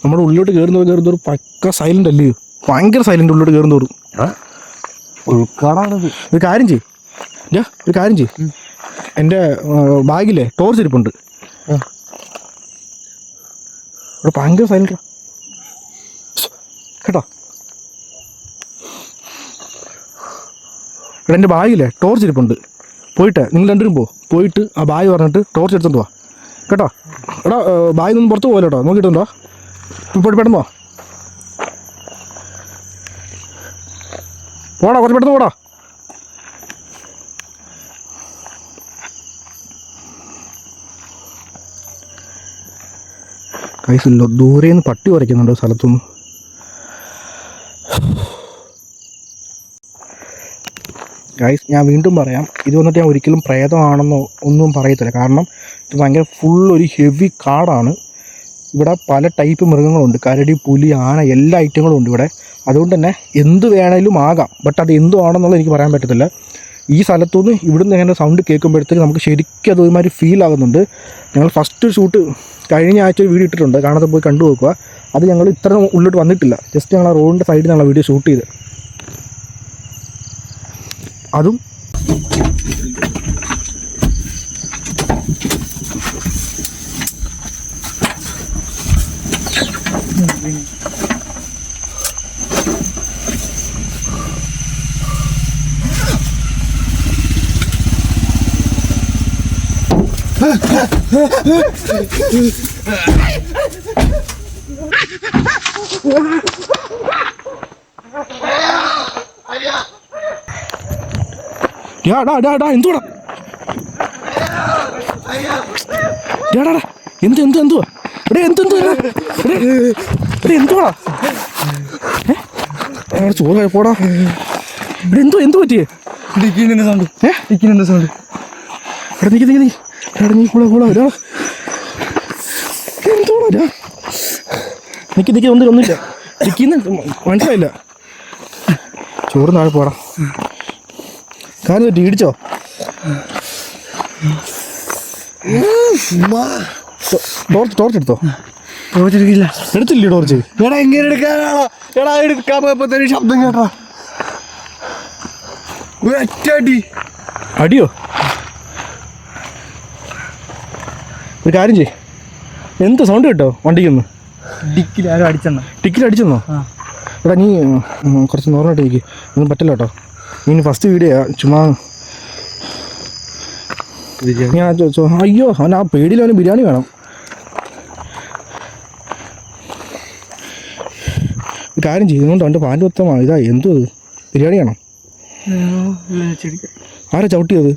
നമ്മുടെ ഉള്ളിലോട്ട് കയറുന്നവർ പക്ക സൈലന്റ് അല്ലേ? ഭയങ്കര സൈലന്റ്. ഉള്ളിലോട്ട് കയറുന്നവർ ഉൾക്കാടാണത്. ഒരു കാര്യം ചെയ്യ്. എൻ്റെ ബാഗിലെ ടോർച്ച് ഇരിപ്പുണ്ട്. ഇവിടെ ഭയങ്കര സൈലന്റ് കേട്ടോ. ഇവിടെ എൻ്റെ ബാഗിലെ ടോർച്ച് ഇരിപ്പുണ്ട്. പോയിട്ട് നിങ്ങൾ രണ്ടുപേരും പോയിട്ട് ആ ബാഗ് പറഞ്ഞിട്ട് ടോർച്ച് എടുത്തോണ്ട് പോവാ കേട്ടോ. എടാ ബാഗിൽ നിന്ന് പുറത്ത് പോകല്ലോ കേട്ടോ. നോക്കിയിട്ടുണ്ടോ? പെട്ടെന്ന് പോടാ. കുറച്ച് പെട്ടെന്ന് പോടാ. കൈസില്ലോ ദൂരെ നിന്ന് പട്ടി കുറയ്ക്കുന്നുണ്ടോ സ്ഥലത്തുനിന്ന്? ഗൈസ് ഞാൻ വീണ്ടും പറയാം, ഇത് വന്നിട്ട് ഞാൻ ഒരിക്കലും പ്രേതമാണെന്നോ ഒന്നും പറയത്തില്ല. കാരണം ഇത് ഭയങ്കര ഒരു ഹെവി കാടാണ്. ഇവിടെ പല ടൈപ്പ് മൃഗങ്ങളുണ്ട്. കരടി, പുലി, ആന എല്ലാ ഐറ്റങ്ങളും ഉണ്ട് ഇവിടെ. അതുകൊണ്ട് തന്നെ എന്ത് വേണേലും ആകാം. ബട്ട് അത് എന്തു ആണെന്നുള്ളത് എനിക്ക് പറയാൻ പറ്റത്തില്ല. ഈ സ്ഥലത്തുനിന്ന് ഇവിടുന്ന് ഇങ്ങനെ സൗണ്ട് കേൾക്കുമ്പോഴത്തേക്ക് നമുക്ക് ശരിക്കും അത് ഒരുമാതിരി ഫീൽ ആകുന്നുണ്ട്. ഞങ്ങൾ ഫസ്റ്റ് ഷൂട്ട് കഴിഞ്ഞ ആഴ്ച ഒരു വീഡിയോ ഇട്ടിട്ടുണ്ട്. കാണാതെ പോയി കണ്ടു നോക്കുക. അത് ഞങ്ങൾ ഇത്ര ഉള്ളിട്ട് വന്നിട്ടില്ല. ജസ്റ്റ് ഞങ്ങൾ ആ റോഡിൻ്റെ സൈഡിൽ നിന്നുള്ള വീഡിയോ ഷൂട്ട് ചെയ്ത്. അതും എന്തുവാടാ എന്തുവാ ചോറ് പോടാ. എന്തു പറ്റിയേ? സൗണ്ട് സൗണ്ട് നിക്ക് ഒന്നുമില്ല. മനസ്സിലായില്ല. ചോറ് നാളെ പോടാ. കാര്യം പറ്റി ഇടിച്ചോ? ടോർച്ച് എടുത്തോ. എടുത്തില്ലേ ടോർച്ച്? എടാ എങ്ങനെ എടുക്കാനാണോ? എടാ എടുക്കാൻ പോയപ്പോ തന്നെ ശബ്ദം കേട്ടാ. ഒറ്റ അടി. അടിയോ? ഒരു കാര്യം ചെയ്യ്, എന്ത് സൗണ്ട് കേട്ടോ വണ്ടിക്കൊന്ന്? ഡിക്കിൽ ആരും അടിച്ചെണ്ണ. ടിക്കറ്റ് അടിച്ചെന്നോ? എടാ നീ കുറച്ച് നോർമലായിട്ട് ഇരിക്കും, ഒന്നും പറ്റില്ല കേട്ടോ. നീ ഫസ്റ്റ് വീഡിയോ ചുമ്മാ ഞാൻ അയ്യോ അവൻ ആ പേടിയിൽ അവന് ബിരിയാണി വേണം. ഒരു കാര്യം ചെയ്യുന്നുണ്ട്, അവൻ്റെ പാൻറ് മൊത്തമാണ് ഇതാ. എന്തോ അത് ബിരിയാണിയാണോ? ആരാ ചവിട്ടിയത്?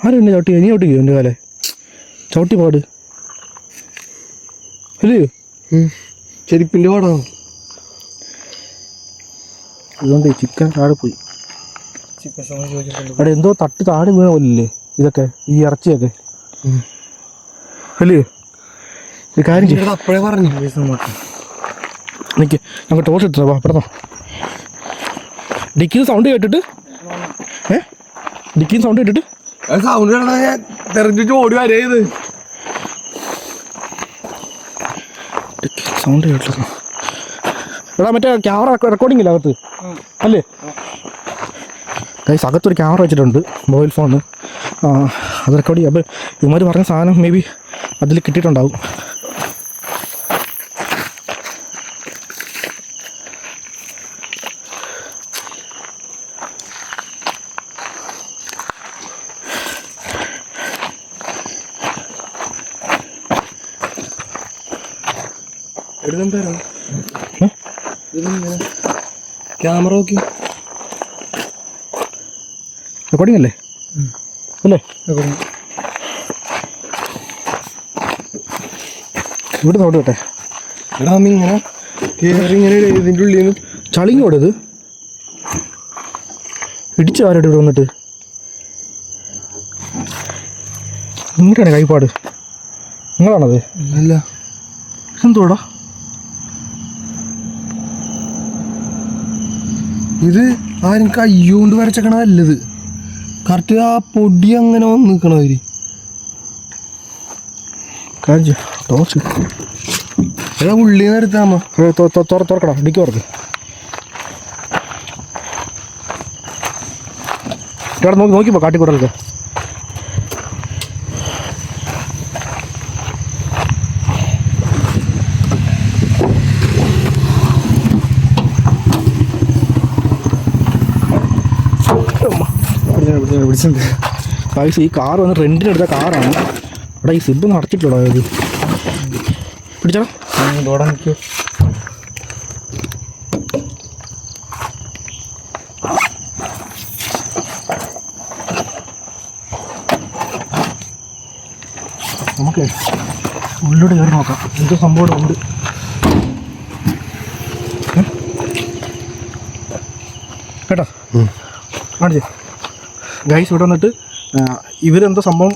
ആരും എന്നെ ചവിട്ടിയോ? നീ ചവിട്ടിക്കോ എൻ്റെ കാലെ? ചവിട്ടി പാട് അല്ലയോ? ചെരുപ്പിന്റെ പാടാണ്. അതുകൊണ്ട് ചിക്കൻ താഴെ പോയി. അവിടെ എന്തോ തട്ട് താഴെ വീണ പോലില്ലേ ഇതൊക്കെ, ഈ ഇറച്ചിയൊക്കെ അല്ലയോ? ഒരു കാര്യം ചെയ്യും, അപ്പോഴേ പറഞ്ഞു എനിക്ക് ഞങ്ങൾ ടോർച്ച് എടുത്തോ പറഞ്ഞോ. ഡിക്കിന്ന് സൗണ്ട് കേട്ടിട്ട് ഡിക്കിന്ന് സൗണ്ട് കേട്ടിട്ട് സൗണ്ട് കേട്ടാ ഞാൻ തെറിഞ്ഞിട്ട് ഓടി വരേത്. സൗണ്ട് കേട്ടില്ല. എടാ മറ്റേ ക്യാമറ റെക്കോർഡിംഗ് ഇല്ല അകത്ത് അല്ലേ? ഗൈസ് അകത്തൊരു ക്യാമറ വെച്ചിട്ടുണ്ട്, മൊബൈൽ ഫോണ്. അത് റെക്കോർഡ് ചെയ്യാം. അപ്പോൾ ഇവന്മാർ പറഞ്ഞ സാധനം മേ ബി അതിൽ കിട്ടിയിട്ടുണ്ടാവും. എടുത്തെന്താ ക്യാമറ നോക്കി റെക്കോർഡിംഗ് അല്ലേ? അല്ലേ? ഇവിടെ സൗണ്ട് കേട്ടെ. എടാ അമ്മ ഇങ്ങനെ കയറി ഇങ്ങനെ ഇതിൻ്റെ ഉള്ളിൽ നിന്ന് ചളിങ്ങി ഓടത് ഇടിച്ചു ആരോട് ഇവിടെ വന്നിട്ട് ഇങ്ങനെയാണ് കൈപ്പാട്. നിങ്ങളാണത്? അല്ല എന്തോടാ ഇത്? ആരും കയ്യോണ്ട് വരച്ചേക്കണ നല്ലത്. കറക്റ്റ് ആ പൊടി അങ്ങനെ വന്ന് നിൽക്കണവര്. ടോർച്ച് എടാ ഉള്ളിൽ നിന്ന് എടുത്താമ തുറക്കടാ, ഡിക്കി തുറക്ക്. ഇവിടെ നോക്കിപ്പോ കാട്ടിക്കൂടലൊക്കെ. പിടിച്ചിട്ടുണ്ട് പൈസ. ഈ കാർ വന്ന് റെൻറ്റിനെടുത്ത കാറാണ്. ഇവിടെ ഈ സിബ് ഒന്ന് അടച്ചിട്ടുള്ളൂ. അത് പിടിച്ചോ തോടാൻ നിൽക്കോ? നമുക്ക് ഉള്ളിലൂടെ കയറി നോക്കാം എന്തോ സംഭവം ഉണ്ട്. കേട്ടോ കാണിച്ചേ ഗൈസ്. ഇവിടെ വന്നിട്ട് ഇവരെന്തോ സംഭവം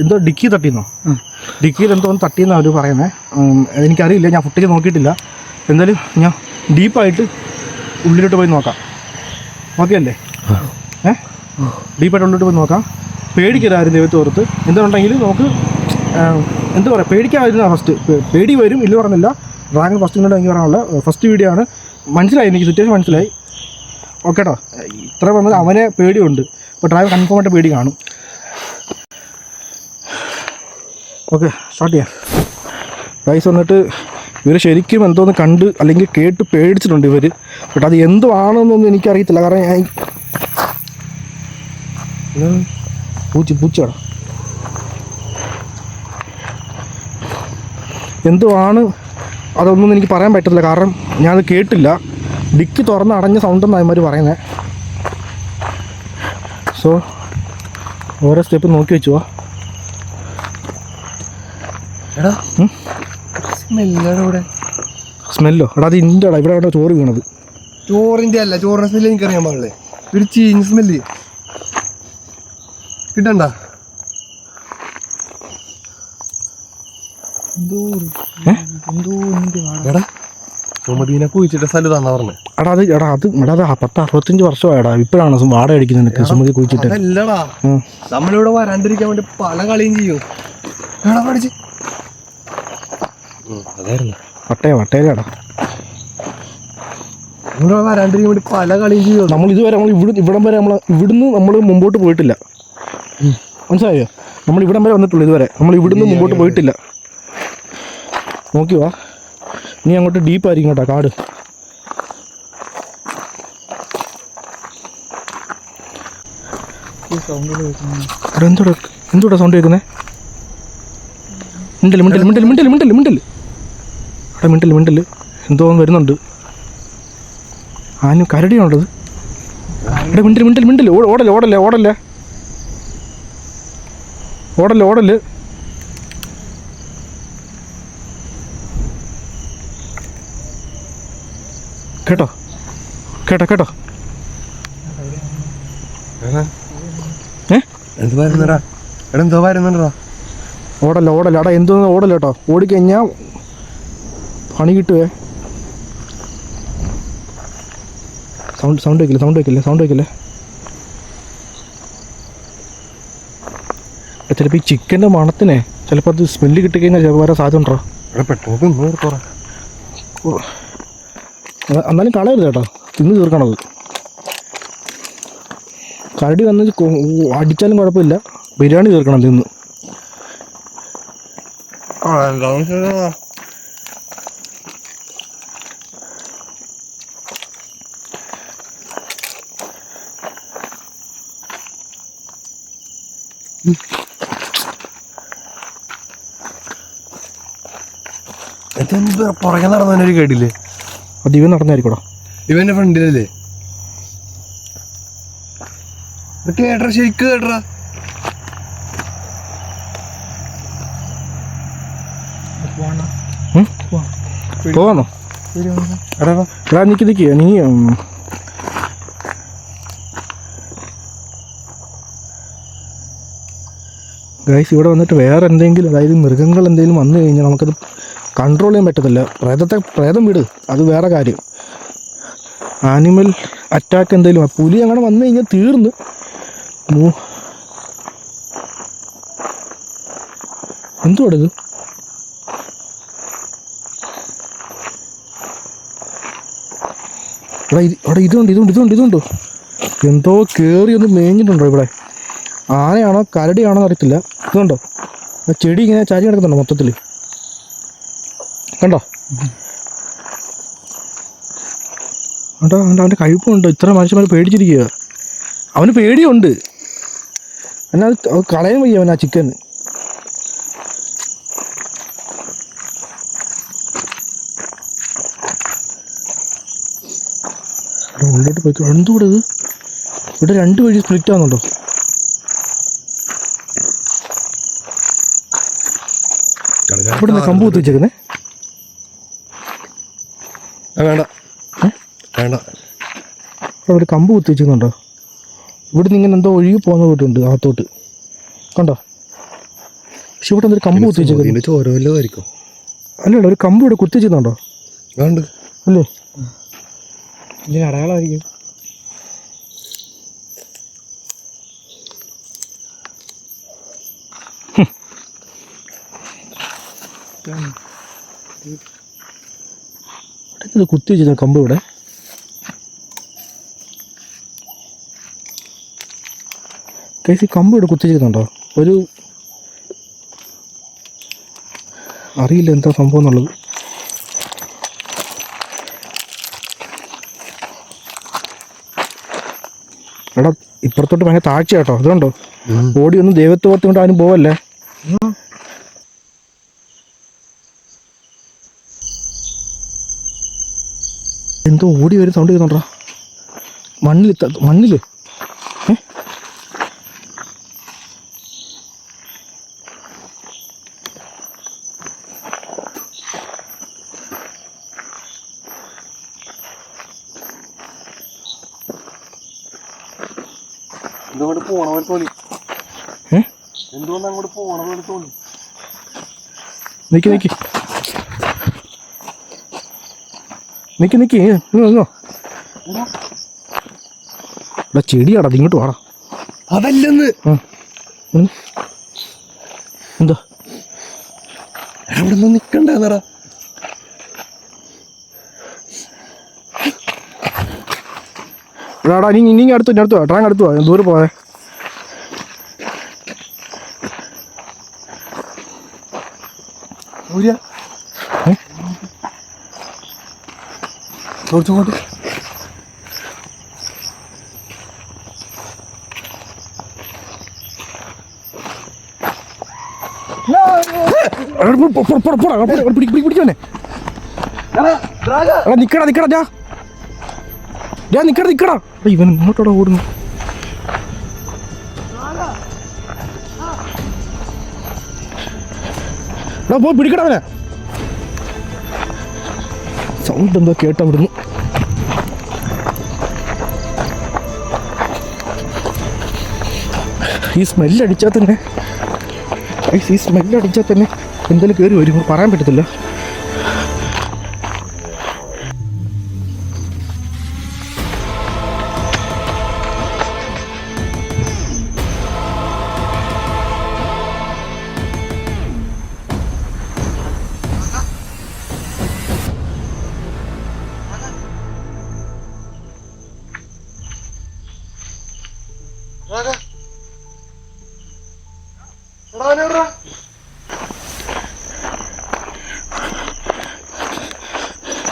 എന്തോ ഡിക്കി തട്ടിയെന്നോ, ഡിക്കിയിൽ എന്തോ ഒന്ന് തട്ടിയെന്നാണ് അവർ പറയുന്നത്. എനിക്കറിയില്ല, ഞാൻ ഫുട്ടേജ് നോക്കിയിട്ടില്ല. എന്തായാലും ഞാൻ ഡീപ്പായിട്ട് ഉള്ളിലോട്ട് പോയി നോക്കാം. ഓക്കെ അല്ലേ? ഡീപ്പായിട്ട് ഉള്ളിലോട്ട് പോയി നോക്കാം. പേടിക്കരുതാരും ദൈവത്തെ ഓർത്ത്. എന്തുണ്ടെങ്കിലും നമുക്ക് എന്താ പറയുക, പേടിക്കാതിരുന്ന ഫസ്റ്റ്. പേടി വരും ഇല്ല പറഞ്ഞില്ല. ഡ്രാഗൺ ഫസ്റ്റ് ഇങ്ങോട്ട് എനിക്ക് പറയാനുള്ള ഫസ്റ്റ് വീഡിയോ ആണ്. മനസ്സിലായി, എനിക്ക് സിറ്റുവേഷൻ മനസ്സിലായി. ഓക്കെ കേട്ടോ. ഇത്ര വന്നത് അവനെ പേടിയുണ്ട്. അപ്പോൾ ഡ്രൈവർ കൺഫേം ആയിട്ട് പേടി കാണും. ഓക്കെ സ്റ്റാർട്ട് ചെയ്യാം. ഗൈസ് വന്നിട്ട് ഇവർ ശരിക്കും എന്തോന്ന് കണ്ട് അല്ലെങ്കിൽ കേട്ട് പേടിച്ചിട്ടുണ്ട് ഇവർ. ബട്ട് അത് എന്തോ ആണെന്നൊന്നും എനിക്കറിയത്തില്ല. കാരണം ഞാൻ പൂച്ചയാടാ എന്തോ ആണ് അതൊന്നും എനിക്ക് പറയാൻ പറ്റത്തില്ല. കാരണം ഞാനത് കേട്ടില്ല. ഡിക്കി തുറന്ന് അടഞ്ഞ സൗണ്ടെന്നാണ് അവന്മാർ പറയുന്നത്. സോ ഓരോ സ്റ്റെപ്പ് നോക്കി വെച്ചു. എടാ സ്മെല്ലാണ് ഇവിടെ. സ്മെല്ലോ? എടാ അത് ഇൻ്റെ ഇടാ. ഇവിടെ ഇവിടെ ചോറ് വീണത്. ചോറിൻ്റെ അല്ല, ചോറിൻ്റെ സ്മെല്ല് എനിക്കറിയാൻ പാടില്ലേ. ഒരു ചീഞ്ഞ സ്മെല്ല് കിട്ടണ്ട. എടാ സുമതീനെ കുഴിച്ചിട്ട സ്ഥലത്താന്നാ പറഞ്ഞത്. എടാ അത് 10-65 വർഷമായടാ. ഇപ്പോഴാണ് വാടക അടിക്കുന്നത് നിനക്ക് സുമതി കുഴിച്ചിട്ട്. അതല്ലടാ, നമ്മളിവിടെ വരാണ്ടിരിക്കാൻ വേണ്ടി പല കളിയും ചെയ്യും. എടാ പഠിച്ച് അതായിരുന്നു വട്ടയിലാടാ. നിങ്ങൾ വരാണ്ടിരിക്കും വേണ്ടി പല കളിയും ചെയ്യും. നമ്മൾ ഇതുവരെ ഇവിടം വരെ ഇവിടുന്ന് നമ്മൾ മുമ്പോട്ട് പോയിട്ടില്ല. മനസ്സിലായോ? നമ്മൾ ഇവിടം വരെ വന്നിട്ടുള്ളൂ ഇതുവരെ. നമ്മൾ ഇവിടുന്ന് മുമ്പോട്ട് പോയിട്ടില്ല. നോക്കി വാ, ഇനി അങ്ങോട്ട് ഡീപ്പായിരിക്കും കേട്ടോ കാട്. അവിടെ എന്തോടാ സൗണ്ട് കേൾക്കുന്നേ? മിണ്ടല് അവിടെ മിണ്ടല് എന്തോ വരുന്നുണ്ട്. ആനും കരടിയാണുള്ളത്. ഇവിടെ മിണ്ടല് ഓടല്ലേ. കേട്ടോ എന്തോ വരുന്നുണ്ടോ? ഓടല്ല അടാ, എന്തോ ഓടല്ല കേട്ടോ. ഓടിക്കഴിഞ്ഞാൽ പണി കിട്ടുവേ. സൗണ്ട് വെക്കില്ലേ. ചിലപ്പോൾ ഈ ചിക്കൻ്റെ മണത്തിനെ ചിലപ്പോൾ അത് സ്മെല്ല് കിട്ടിക്കഴിഞ്ഞാൽ ചിലപ്പോൾ വരാൻ സാധ്യത ഉണ്ടോ? എന്നാലും കളയരുത് കേട്ടോ, തിന്ന് തീർക്കണത്. കരടി വന്ന് അടിച്ചാലും കുഴപ്പമില്ല, ബിരിയാണി തീർക്കണം തിന്ന്. ഇതെന്താ പുറകെ നടന്നവനൊരു കേട്ടില്ലേ? അത് ഇവൻ നടന്നായിരിക്കോടാ. ഇവന്റെ ഫ്രണ്ടിലല്ലേ കേട്ട ശരിക്ക് കേട്ട. പോവാന്നോ? എടാ നിക്ക് നീ ഗൈസ് ഇവിടെ വന്നിട്ട് വേറെ എന്തെങ്കിലും, അതായത് മൃഗങ്ങൾ എന്തെങ്കിലും വന്നു കഴിഞ്ഞാൽ നമുക്കത് കൺട്രോൾ ചെയ്യാൻ പറ്റത്തില്ല. പ്രേതം വിട്, അത് വേറെ കാര്യം. ആനിമൽ അറ്റാക്ക് എന്തെങ്കിലും, പുലി അങ്ങനെ വന്നു കഴിഞ്ഞാൽ തീർന്ന്. എന്തുവാ ഇത്? എടാ ഇതുണ്ട്. എന്തോ കയറി ഒന്ന് മേഞ്ഞിട്ടുണ്ടോ ഇവിടെ? ആനയാണോ കരടിയാണോ അറിയത്തില്ല. ഇതുണ്ടോ ചെടി ഇങ്ങനെ ചാരി കിടക്കുന്നുണ്ടോ മൊത്തത്തിൽ? കണ്ടോ? അവൻ്റെ കഴിപ്പുണ്ടോ? ഇത്ര മനുഷ്യന്മാർ പേടിച്ചിരിക്കുക. അവന് പേടിയുണ്ട്. എന്നാൽ അത് കളയാൻ വയ്യ അവൻ ആ ചിക്കൻ. ഉള്ളിലോട്ട് പോയിക്കോ. എന്തുകൂടെ ഇത്? ഇവിടെ 2 വഴി സ്പ്ലിറ്റ് ആവുന്നുണ്ടോ? ഇവിടെ നിന്ന് കമ്പ് കുത്തി വെച്ചേക്കുന്നേ. വേണ്ട ഒരു കമ്പ് കുത്തി വെച്ചിരുന്നുണ്ടോ? ഇവിടുന്ന് ഇങ്ങനെ എന്തോ ഒഴുകി പോകുന്ന പോയിട്ടുണ്ട് അകത്തോട്ട്. കണ്ടോ? പക്ഷെ ഇവിടെ എന്തൊരു കമ്പ് കുത്തി വെച്ചേക്കുന്നു. ചോരവല്ലോ ആയിരിക്കും. അല്ലല്ലോ, ഒരു കമ്പ് ഇവിടെ കുത്തി വെച്ചിരുന്നുണ്ടോ? അല്ലേ? ഇതിന് അടയാളമായിരിക്കും. ഇത് കുത്തി വെച്ചിരുന്ന കമ്പ് ഇവിടെ. ഈ കമ്പ് ഇവിടെ കുത്തി വെച്ചിരുന്നുണ്ടോ? ഒരു അറിയില്ല എന്താ സംഭവം എന്നുള്ളത്. എടാ ഇപ്പുറത്തോട്ട് ഭയങ്കര താഴ്ച കേട്ടോ. അതുകൊണ്ടോ ഓടി ഒന്ന് ദൈവത്തെ ഓർത്ത് കൊണ്ട് ആരും പോവല്ലേ. എന്തോ ഓടി വരും സൗണ്ട് ചെയ്യുന്നുണ്ടോ? മണ്ണില് അങ്ങോട്ട് പോണ പോലെ തോന്നി. എന്തുകൊണ്ട് അങ്ങോട്ട് പോണ പോലെ തോന്നി. നിക്ക് ചെടിയാടാ, ഇങ്ങോട്ട് വാടാ. അതല്ലെന്ന് എന്താ അവിടെ നിക്കണ്ടെന്നടാ. എടാ നീ അടുത്തു ട്രാങ്ക് അടുത്തു പോവാ, ദൂരെ പോവേ. കുറച്ചുകൊണ്ട് പിടിക്കണേ. നിക്കടാ ഇവൻ ഇങ്ങോട്ടോടെ ഓടുന്നു. പോയി പിടിക്കടവനെ. സൗണ്ട് എന്തോ കേട്ടോ ഇവിടുന്ന്. ഈ സ്മെല്ലടിച്ചാൽ തന്നെ എന്തെങ്കിലും കയറി വരും, പറയാൻ പറ്റത്തില്ല.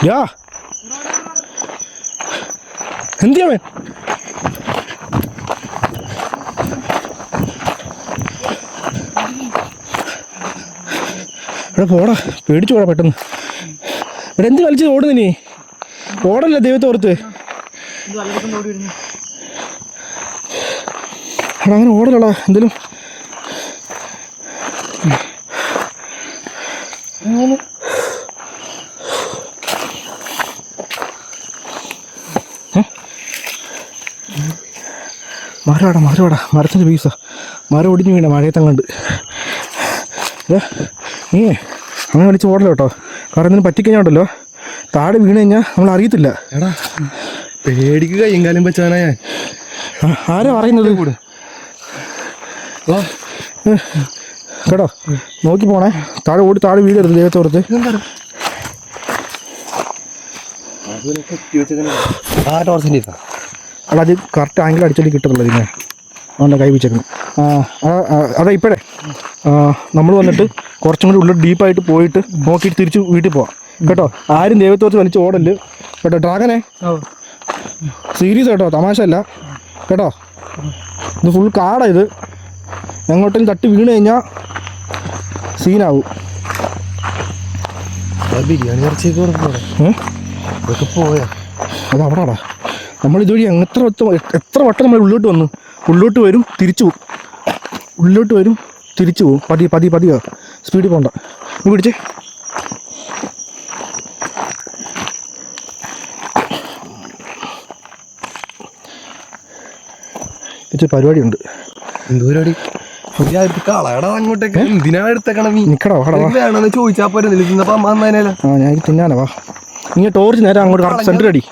യാ എന്തിയാവൻ ഇവിടെ പോടാ, പേടിച്ചു പോടാ പെട്ടെന്ന്. ഇവിടെ എന്ത് കളിച്ചത് ഓടുന്നു നീ? ഓടല്ല ദൈവത്തെ ഓർത്ത്. എടാ അങ്ങനെ ഓടലടാ എന്തേലും. മരവാടാ മരത്തിൻ്റെ പീസാ. മരം ഒടിഞ്ഞു വീണ മഴയത്തങ്ങണ്ട്. നീ അങ്ങനെ കളിച്ച് ഓടല്ലോ കേട്ടോ, കാരണം എന്തിനും പറ്റിക്കഴിഞ്ഞാണ്ടല്ലോ താഴെ വീണ് കഴിഞ്ഞാൽ നമ്മൾ അറിയത്തില്ല. എടാ പേടിക്ക് കയ്യും കാലും വെച്ചാനാ ഞാൻ. ആരാ പറയുന്നത്? കൂടെ കേട്ടോ നോക്കി പോണേ, താഴെ വീടരുത് ദൈവത്തോർത്ത്. അല്ല അത് കറക്റ്റ് ആംഗിൾ അടിച്ചിട്ട് കിട്ടത്തുള്ളൂ ഇതിനെ. അതുകൊണ്ട് കൈ വെച്ചേക്കണം. അതാ ഇപ്പോഴേ നമ്മൾ വന്നിട്ട് കുറച്ചും കൂടി ഉള്ളിൽ ഡീപ്പായിട്ട് പോയിട്ട് നോക്കിയിട്ട് തിരിച്ച് വീട്ടിൽ പോവാം കേട്ടോ. ആരും ദൈവത്തോർത്ത് വലിച്ച് ഓടല് കേട്ടോ. ഡ്രാഗനെ സീരിയസ് കേട്ടോ, തമാശ അല്ല കേട്ടോ. ഇത് ഫുൾ കാടാ. ഇത് എങ്ങോട്ടും തട്ടി വീണ് കഴിഞ്ഞാൽ സീനാവും. ബിരിയാണി ഇറച്ചിയൊക്കെ ഇതൊക്കെ പോയാ അത് അവിടാടാ. നമ്മൾ ഇതുവഴി എത്ര വട്ടം നമ്മൾ ഉള്ളോട്ട് വരും തിരിച്ചു പോവും. പതിയോ സ്പീഡിൽ പോകണ്ട. നീ പിടിച്ചേ. ഇച്ചിരി പരിപാടിയുണ്ട്. എന്ത് പരിപാടി? കളയടാ അങ്ങോട്ടേക്ക്. എന്തിനാ എടുത്തേക്കണം? നിക്കടാ വേണമെന്ന് ചോദിച്ചാ പോരെ. ഞാൻ തിന്നാനാ. വാ നീ ടോർച്ച് നേരെ അങ്ങോട്ട് സെൻറ്റർ അടി.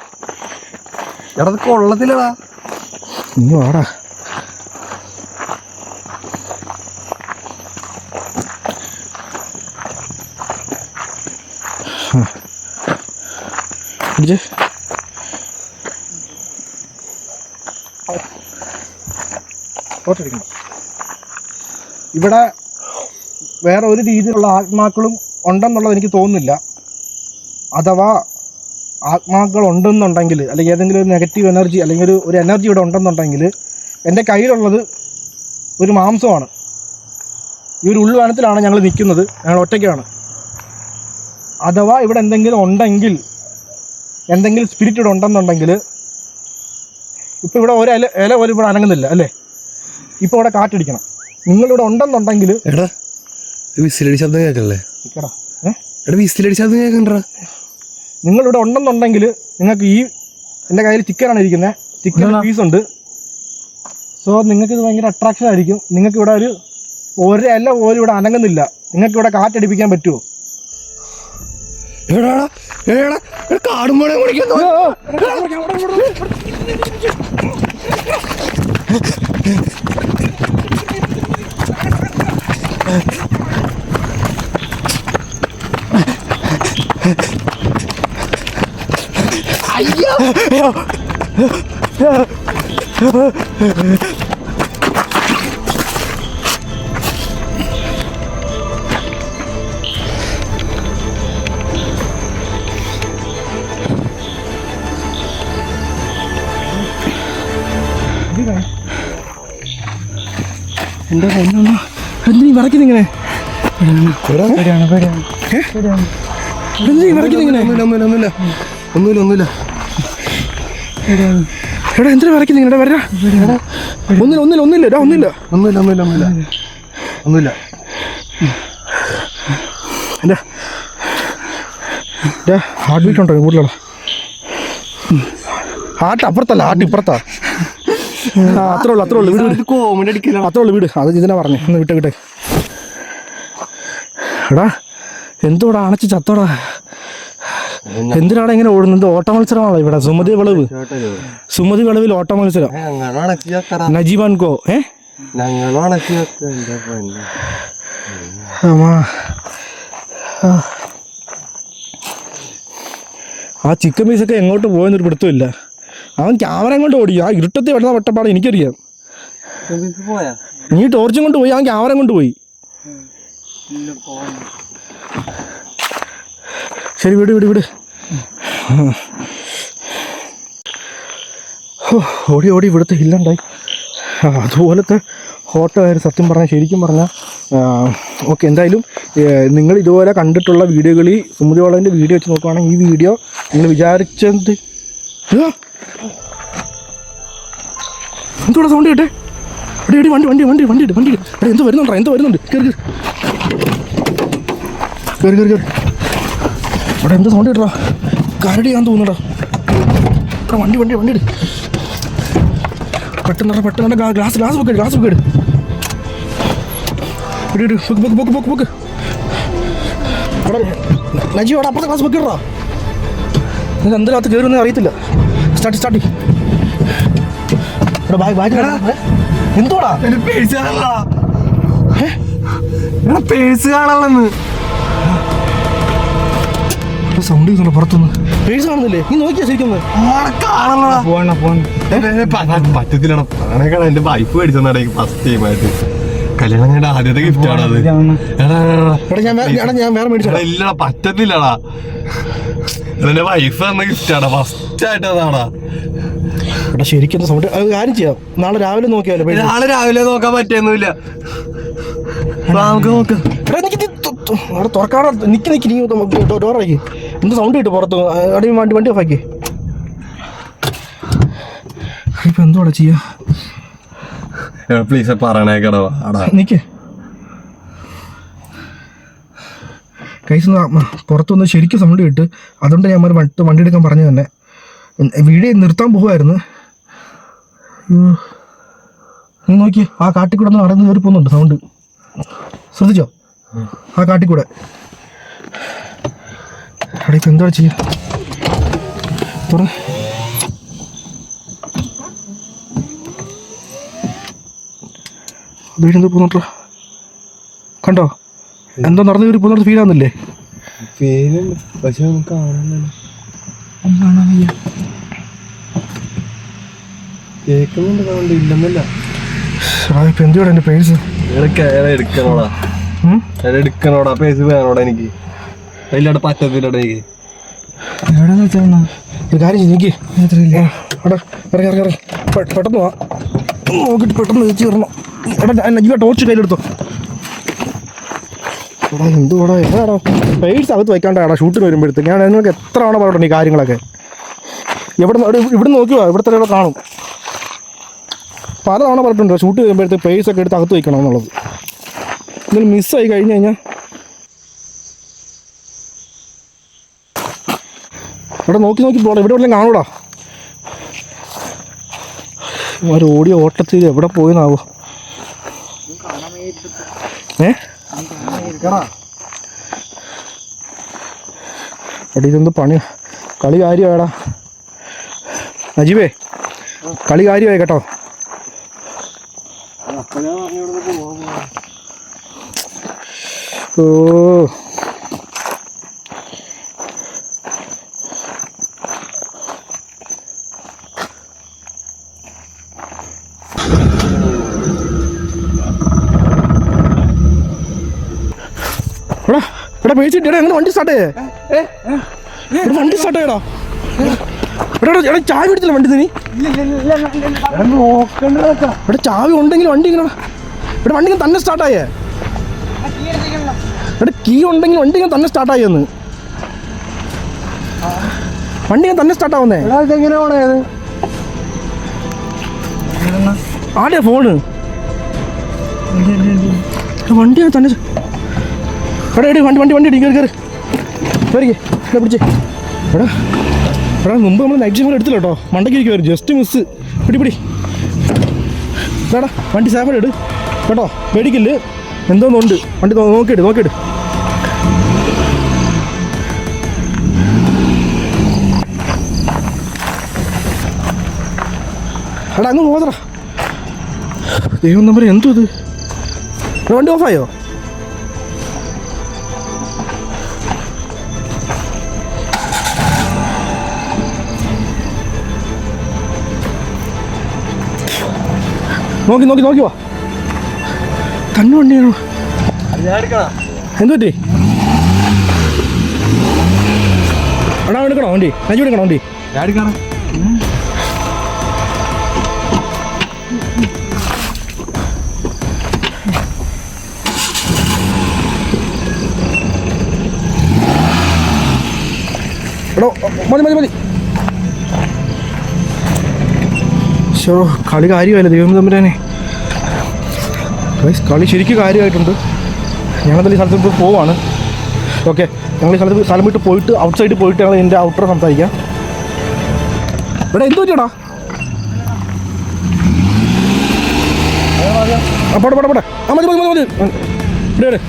എടാ കൊള്ളത്തില്ലടാ. നീ വാടാ. ഇവിടെ വേറെ ഒരു രീതിയിലുള്ള ആത്മാക്കളും ഉണ്ടെന്നുള്ളത് എനിക്ക് തോന്നുന്നില്ല. അഥവാ ആത്മാക്കൾ ഉണ്ടെന്നുണ്ടെങ്കിൽ, അല്ലെങ്കിൽ ഏതെങ്കിലും ഒരു നെഗറ്റീവ് എനർജി അല്ലെങ്കിൽ ഒരു എനർജി ഇവിടെ ഉണ്ടെന്നുണ്ടെങ്കിൽ, എൻ്റെ കയ്യിലുള്ളത് ഒരു മാംസമാണ്. ഈ ഒരു ഉൾവനത്തിലാണ് ഞങ്ങൾ നിൽക്കുന്നത്. ഞങ്ങൾ ഒറ്റയ്ക്കാണ്. അഥവാ ഇവിടെ എന്തെങ്കിലും ഉണ്ടെങ്കിൽ, എന്തെങ്കിലും സ്പിരിറ്റ് ഇവിടെ ഉണ്ടെന്നുണ്ടെങ്കിൽ, ഇപ്പോൾ ഇവിടെ ഒരു ഇല പോലും ഇവിടെ അനങ്ങുന്നില്ല അല്ലേ? ഇപ്പോൾ ഇവിടെ കാറ്റടിക്കണം. നിങ്ങളിവിടെ ഉണ്ടെന്നുണ്ടെങ്കിൽ എടാ വിസിലടി ശബ്ദം കേൾക്കല്ലേ? നിൽക്കടാ. എടാ വിസിലടി ശബ്ദം കേൾക്കണ്ടാ. നിങ്ങളിവിടെ ഉണ്ടെന്നുണ്ടെങ്കിൽ നിങ്ങൾക്ക് എൻ്റെ കയ്യിൽ ചിക്കനാണ് ഇരിക്കുന്നത്. ചിക്കൻ പീസുണ്ട്. സോ നിങ്ങൾക്ക് ഇത് ഭയങ്കര അട്രാക്ഷൻ ആയിരിക്കും. നിങ്ങൾക്ക് ഇവിടെ ഒരു ഇല പോലും ഇവിടെ അനങ്ങുന്നില്ല. നിങ്ങൾക്ക് ഇവിടെ കാറ്റടിപ്പിക്കാൻ പറ്റുമോ? കാടുമ്പോഴേ അയ്യോ എന്താ എന്തിനീ വിറയ്ക്കുന്നിങ്ങനെ വിറയ്ക്കുന്നിങ്ങനെ ഒന്നുമില്ല എടാ എന്തിനാ വിറയ്ക്കുന്നിങ്ങനെ വരാ ഒന്നുമില്ല എടാ ഒന്നുമില്ല എൻ്റെ ഹാർട്ട് ബീറ്റ് ഉണ്ടോ കൂടുതലാണ് ഹാർട്ട് അപ്പുറത്തല്ല ഹാർട്ട് ഇപ്പുറത്താ അത്രേ ഉള്ളൂ വീട് കോമഡി അടിക്കില്ല. അത്രേ ഉള്ളൂ വീട് അത് ഇതിനാ പറഞ്ഞു ഒന്ന് വിട്ടെ എടാ എന്തോടാ അണച്ച് ചത്തോടാ എന്തിനാണ് ഇങ്ങനെ ഓടുന്നത് ഓട്ട മത്സരമാണോ ഇവിടെ സുമതി വളവിൽ ഓട്ട മത്സരം നജീബാൻ കോ ആ ചിക്കൻ പീസൊക്കെ എങ്ങോട്ട് പോയെന്നൊരു പിടുത്തമില്ല അവൻ ക്യാമറ കൊണ്ട് ഓടി ആ ഇരുട്ടത്തിൽ വരുന്ന വട്ടപ്പാട് എനിക്കറിയാം നീ ടോർച്ചും കൊണ്ട് പോയി അവൻ ക്യാമറ കൊണ്ട് പോയി ശരി വിട് ഓടി ഇവിടുത്തെ ഹില്ലുണ്ടായി അതുപോലത്തെ ഹോട്ടലായിരുന്നു സത്യം പറഞ്ഞാൽ ശരിക്കും പറഞ്ഞാൽ ഓക്കെ എന്തായാലും നിങ്ങൾ ഇതുപോലെ കണ്ടിട്ടുള്ള വീഡിയോകളിൽ സുമതി വളവിൻ്റെ വീഡിയോ വെച്ച് നോക്കുകയാണെങ്കിൽ ഈ വീഡിയോ നിങ്ങൾ വിചാരിച്ചത് എന്തോടെ സൗണ്ട് കേട്ടെ എടി വണ്ടി എന്തോ വരുന്നുണ്ട് കയറി അവിടെ എന്ത് സൗണ്ട് കേട്ടോ കരടി ചെയ്യാൻ തോന്നുന്നുടാ വണ്ടി പെട്ടെന്ന് ഗ്ലാസ് ബുക്ക് നജി അവിടെ അപ്പുറത്തെ ഗ്ലാസ് ബുക്ക് ഇടാ നിങ്ങൾ എന്തിനകത്ത് കയറുന്നത് അറിയത്തില്ല സ്റ്റാർട്ട് എന്തോടാ പേഴ്സ് കാണാമെന്ന് സൗണ്ട് ചെയ്യുന്നുണ്ടോ പുറത്തുനിന്ന് പേഴ്സ് കാണുന്നില്ലേ നീ നോക്കിയാ ശരിക്കും പറ്റത്തില്ലടാ പണക്കാണ് എന്റെ വൈഫ് മേടിച്ചെന്നാണ് ഫസ്റ്റ് ടൈം ആയിട്ട് കല്യാണം കഴിഞ്ഞ ആദ്യത്തെ ഗിഫ്റ്റ് ആണത്. ഞാൻ വേറെ മേടിച്ചു ഇല്ലടാ പറ്റത്തില്ലടാ എന്റെ വൈഫ് തന്ന ഗിഫ്റ്റ് ആടാ ഫസ്റ്റ് ആയിട്ട് അതാടാ. എടാ ശരിക്കും സൗണ്ട് കാര്യം ചെയ്യാം നാളെ രാവിലെ നോക്കിയാലോ നാളെ രാവിലെ നോക്കാൻ പറ്റിയൊന്നുമില്ല നമുക്ക് നോക്കാം അവിടെ തുറക്കാടാ നിക്ക് നീ ഡോറാക്കി എന്ത് സൗണ്ട് കിട്ടും പുറത്ത് അടി വണ്ടി ഓഫാക്കി ഇപ്പൊ എന്തോടാ ചെയ്യാ പ്ലീസ് പറയണേക്കടോ നിക്ക് കൈസ് പുറത്തൊന്ന് ശരിക്കും സൗണ്ട് കിട്ട് അതുകൊണ്ട് ഞാൻ വണ്ടി എടുക്കാൻ പറഞ്ഞു തന്നെ വീഡിയോ നിർത്താൻ പോകുമായിരുന്നു. നീ നോക്കി ആ കാട്ടിക്കൂടെ ഒന്ന് നടന്ന് കയറി പോകുന്നുണ്ട് സൗണ്ട് ശ്രദ്ധിച്ചോ ആ കാട്ടിക്കൂടെ അവിടെ ഇപ്പം എന്താ ചെയ്യാ തുറ വീടെന്ത് പോകുന്നുണ്ടോ കണ്ടോ എന്തോ നടന്നു കയറി പോകുന്നത് ഫീൽ ആവുന്നില്ലേ പക്ഷെ നമുക്ക് കേൾക്കുന്നുണ്ട് സൗണ്ട് ഇല്ലെന്നല്ല. ഇപ്പം എന്തുവാടാ എൻ്റെ പേഴ്സ് എടുക്കണോടാ പേഴ്സ് വേണോടാ എനിക്ക് അതിലൂടെ പറ്റത്തില്ലടാ എനിക്ക് കാര്യം എനിക്ക് പെട്ടെന്ന് വാ നോക്കിട്ട് പെട്ടെന്ന് വെച്ച് വരണം എടാ ടോർച്ച് കയ്യിലെടുത്തോ എടാ എന്തുവാടാ എടാ പേഴ്സ് അകത്ത് വയ്ക്കാണ്ടാടാ ഷൂട്ടിന് വരുമ്പോഴത്തേക്ക് ഞാൻ നിങ്ങൾക്ക് എത്ര തവണ പറഞ്ഞിട്ടുണ്ട് ഈ കാര്യങ്ങളൊക്കെ ഇവിടെ നോക്കിയോ ഇവിടുത്തെ ഇവിടെ കാണും പല തവണ പറഞ്ഞിട്ടുണ്ട് ഷൂട്ട് ചെയ്യുമ്പോഴത്തേക്ക് പേഴ്സൊക്കെ എടുത്ത് അകത്ത് വയ്ക്കണം എന്നുള്ളത് എന്തെങ്കിലും മിസ്സായി കഴിഞ്ഞ് കഴിഞ്ഞാൽ ഇവിടെ നോക്കി പോകണം ഇവിടെ എവിടെയും കാണൂടാ ഒരു ഓടിയ ഓട്ടത്തിൽ എവിടെ പോയെന്നാവോ എടി ഇതൊന്ന് പണി കളി കാര്യമായടാ നജീബേ കളി കാര്യമായി കേട്ടോ ഓ പേഴ്സ് കിട്ടിയടാ. എങ്ങനെ വണ്ടി സ്റ്റാർട്ട് ചെയ്യേ? വണ്ടി സ്റ്റാർട്ട് ചെയ്യടാ. എടാ ചാവി എടുത്തില്ല വണ്ടി നീ. ഇവിടെ ചാവി ഉണ്ടെങ്കിൽ വണ്ടി ഇങ്ങനെ ഇവിടെ വണ്ടി ഇങ്ങനെ തന്നെ സ്റ്റാർട്ടായേ. ഇവിടെ കീ ഉണ്ടെങ്കിൽ വണ്ടി ഇങ്ങനെ തന്നെ സ്റ്റാർട്ടായെന്ന്. വണ്ടി ഇങ്ങനെ തന്നെ സ്റ്റാർട്ടാവുന്നേ. എങ്ങനെ പോണത്? ആടെയാ ഫോണ്? വണ്ടി തന്നെ. എടാ എടി വണ്ടി വണ്ടി വണ്ടി കയറി കയറി കയറിക്കേ. എടാ പിടിച്ചേ. എടാ എടാ മുമ്പ് നമ്മൾ നൈറ്റ് ഷിഫ്റ്റ് എടുത്തില്ല കേട്ടോ. മണ്ടയ്ക്ക് ഇരിക്കുമായിരുന്നു, ജസ്റ്റ് മിസ്. പിടി എടാ വണ്ടി സേഫായിട്ട് ഇട് കേട്ടോ, പേടിക്കില്ല. എന്തോന്നുണ്ട് വണ്ടി നോക്കിയിട്ട്. എടാ അങ്ങ് പോകത്തറ. ദൈവം നമ്പർ എന്തോ ഇത്. വണ്ടി ഓഫായോ? നോക്കി വാ. തന്നെ വണ്ടിയാണോ? എന്ത് പറ്റി? എടാ എടുക്കണോ വണ്ടി? അഞ്ചു എടുക്കണോ വണ്ടി? എടോ മതി. ശോ, കളി കാര്യമായില്ല ദൈവം തമ്പുരാനെ. കളി ശരിക്കും കാര്യമായിട്ടുണ്ട്. ഞങ്ങളെന്തായാലും ഈ സ്ഥലത്ത് ഇപ്പോൾ പോവാണ്. ഓക്കെ, ഞങ്ങൾ ഈ സ്ഥലം വിട്ട് പോയിട്ട് ഔട്ട് സൈഡിൽ പോയിട്ട് ഞങ്ങൾ എൻ്റെ ഔട്ടർ സംസാരിക്കാം. ഇവിടെ എന്ത് പറ്റിയടാ? പോട്ടെ. മതി. ഇവിടെ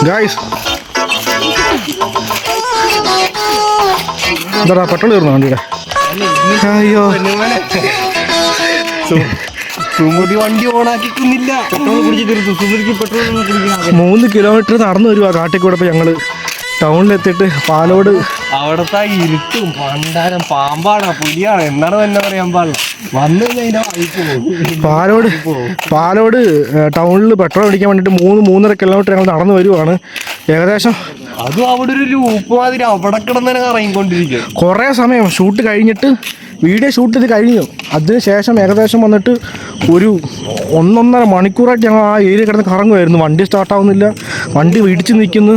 ഗായ്സ്, എന്താടാ പെട്രോൾ തീർന്നു വണ്ടിയുടെ? അയ്യോ, സുമതി വണ്ടി ഓണാക്കിക്കുന്നില്ല. പെട്രോൾ കുടിച്ചിട്ട് സുമതിക്ക് പെട്രോൾ കുടിക്കണം. 3 കിലോമീറ്റർ നടന്നു വരുവാ കാട്ടിക്കൂടെ. ഇപ്പോൾ ഞങ്ങൾ ടൗണിലെത്തിയിട്ട് പാലോട് അവിടത്തെ ഇരുട്ടും പണ്ടാരം പാമ്പാണോ പുലിയാണോ എന്താണ് തന്നെ പറയാൻ പാടില്ല. വന്നു കഴിഞ്ഞാൽ പാലോട് ടൗണിൽ പെട്രോൾ അടിക്കാൻ വേണ്ടിയിട്ട് 3-3.5 കിലോമീറ്റർ ഞങ്ങൾ നടന്നു വരുവാണ് ഏകദേശം. അതും അവിടെ ഒരു ലൂപ്പ് മാതിരി അവിടെ കിടന്നെ ഇറങ്ങിക്കൊണ്ടിരിക്കും. കുറേ സമയം ഷൂട്ട് കഴിഞ്ഞിട്ട്, വീഡിയോ ഷൂട്ട് ചെയ്ത് കഴിഞ്ഞു. അതിനുശേഷം ഏകദേശം വന്നിട്ട് ഒരു 1.5 മണിക്കൂറായിട്ട് ഞങ്ങൾ ആ ഏരിയ കിടന്ന് കറങ്ങുമായിരുന്നു. വണ്ടി സ്റ്റാർട്ടാവുന്നില്ല, വണ്ടി ഇടിച്ച് നിൽക്കുന്നു.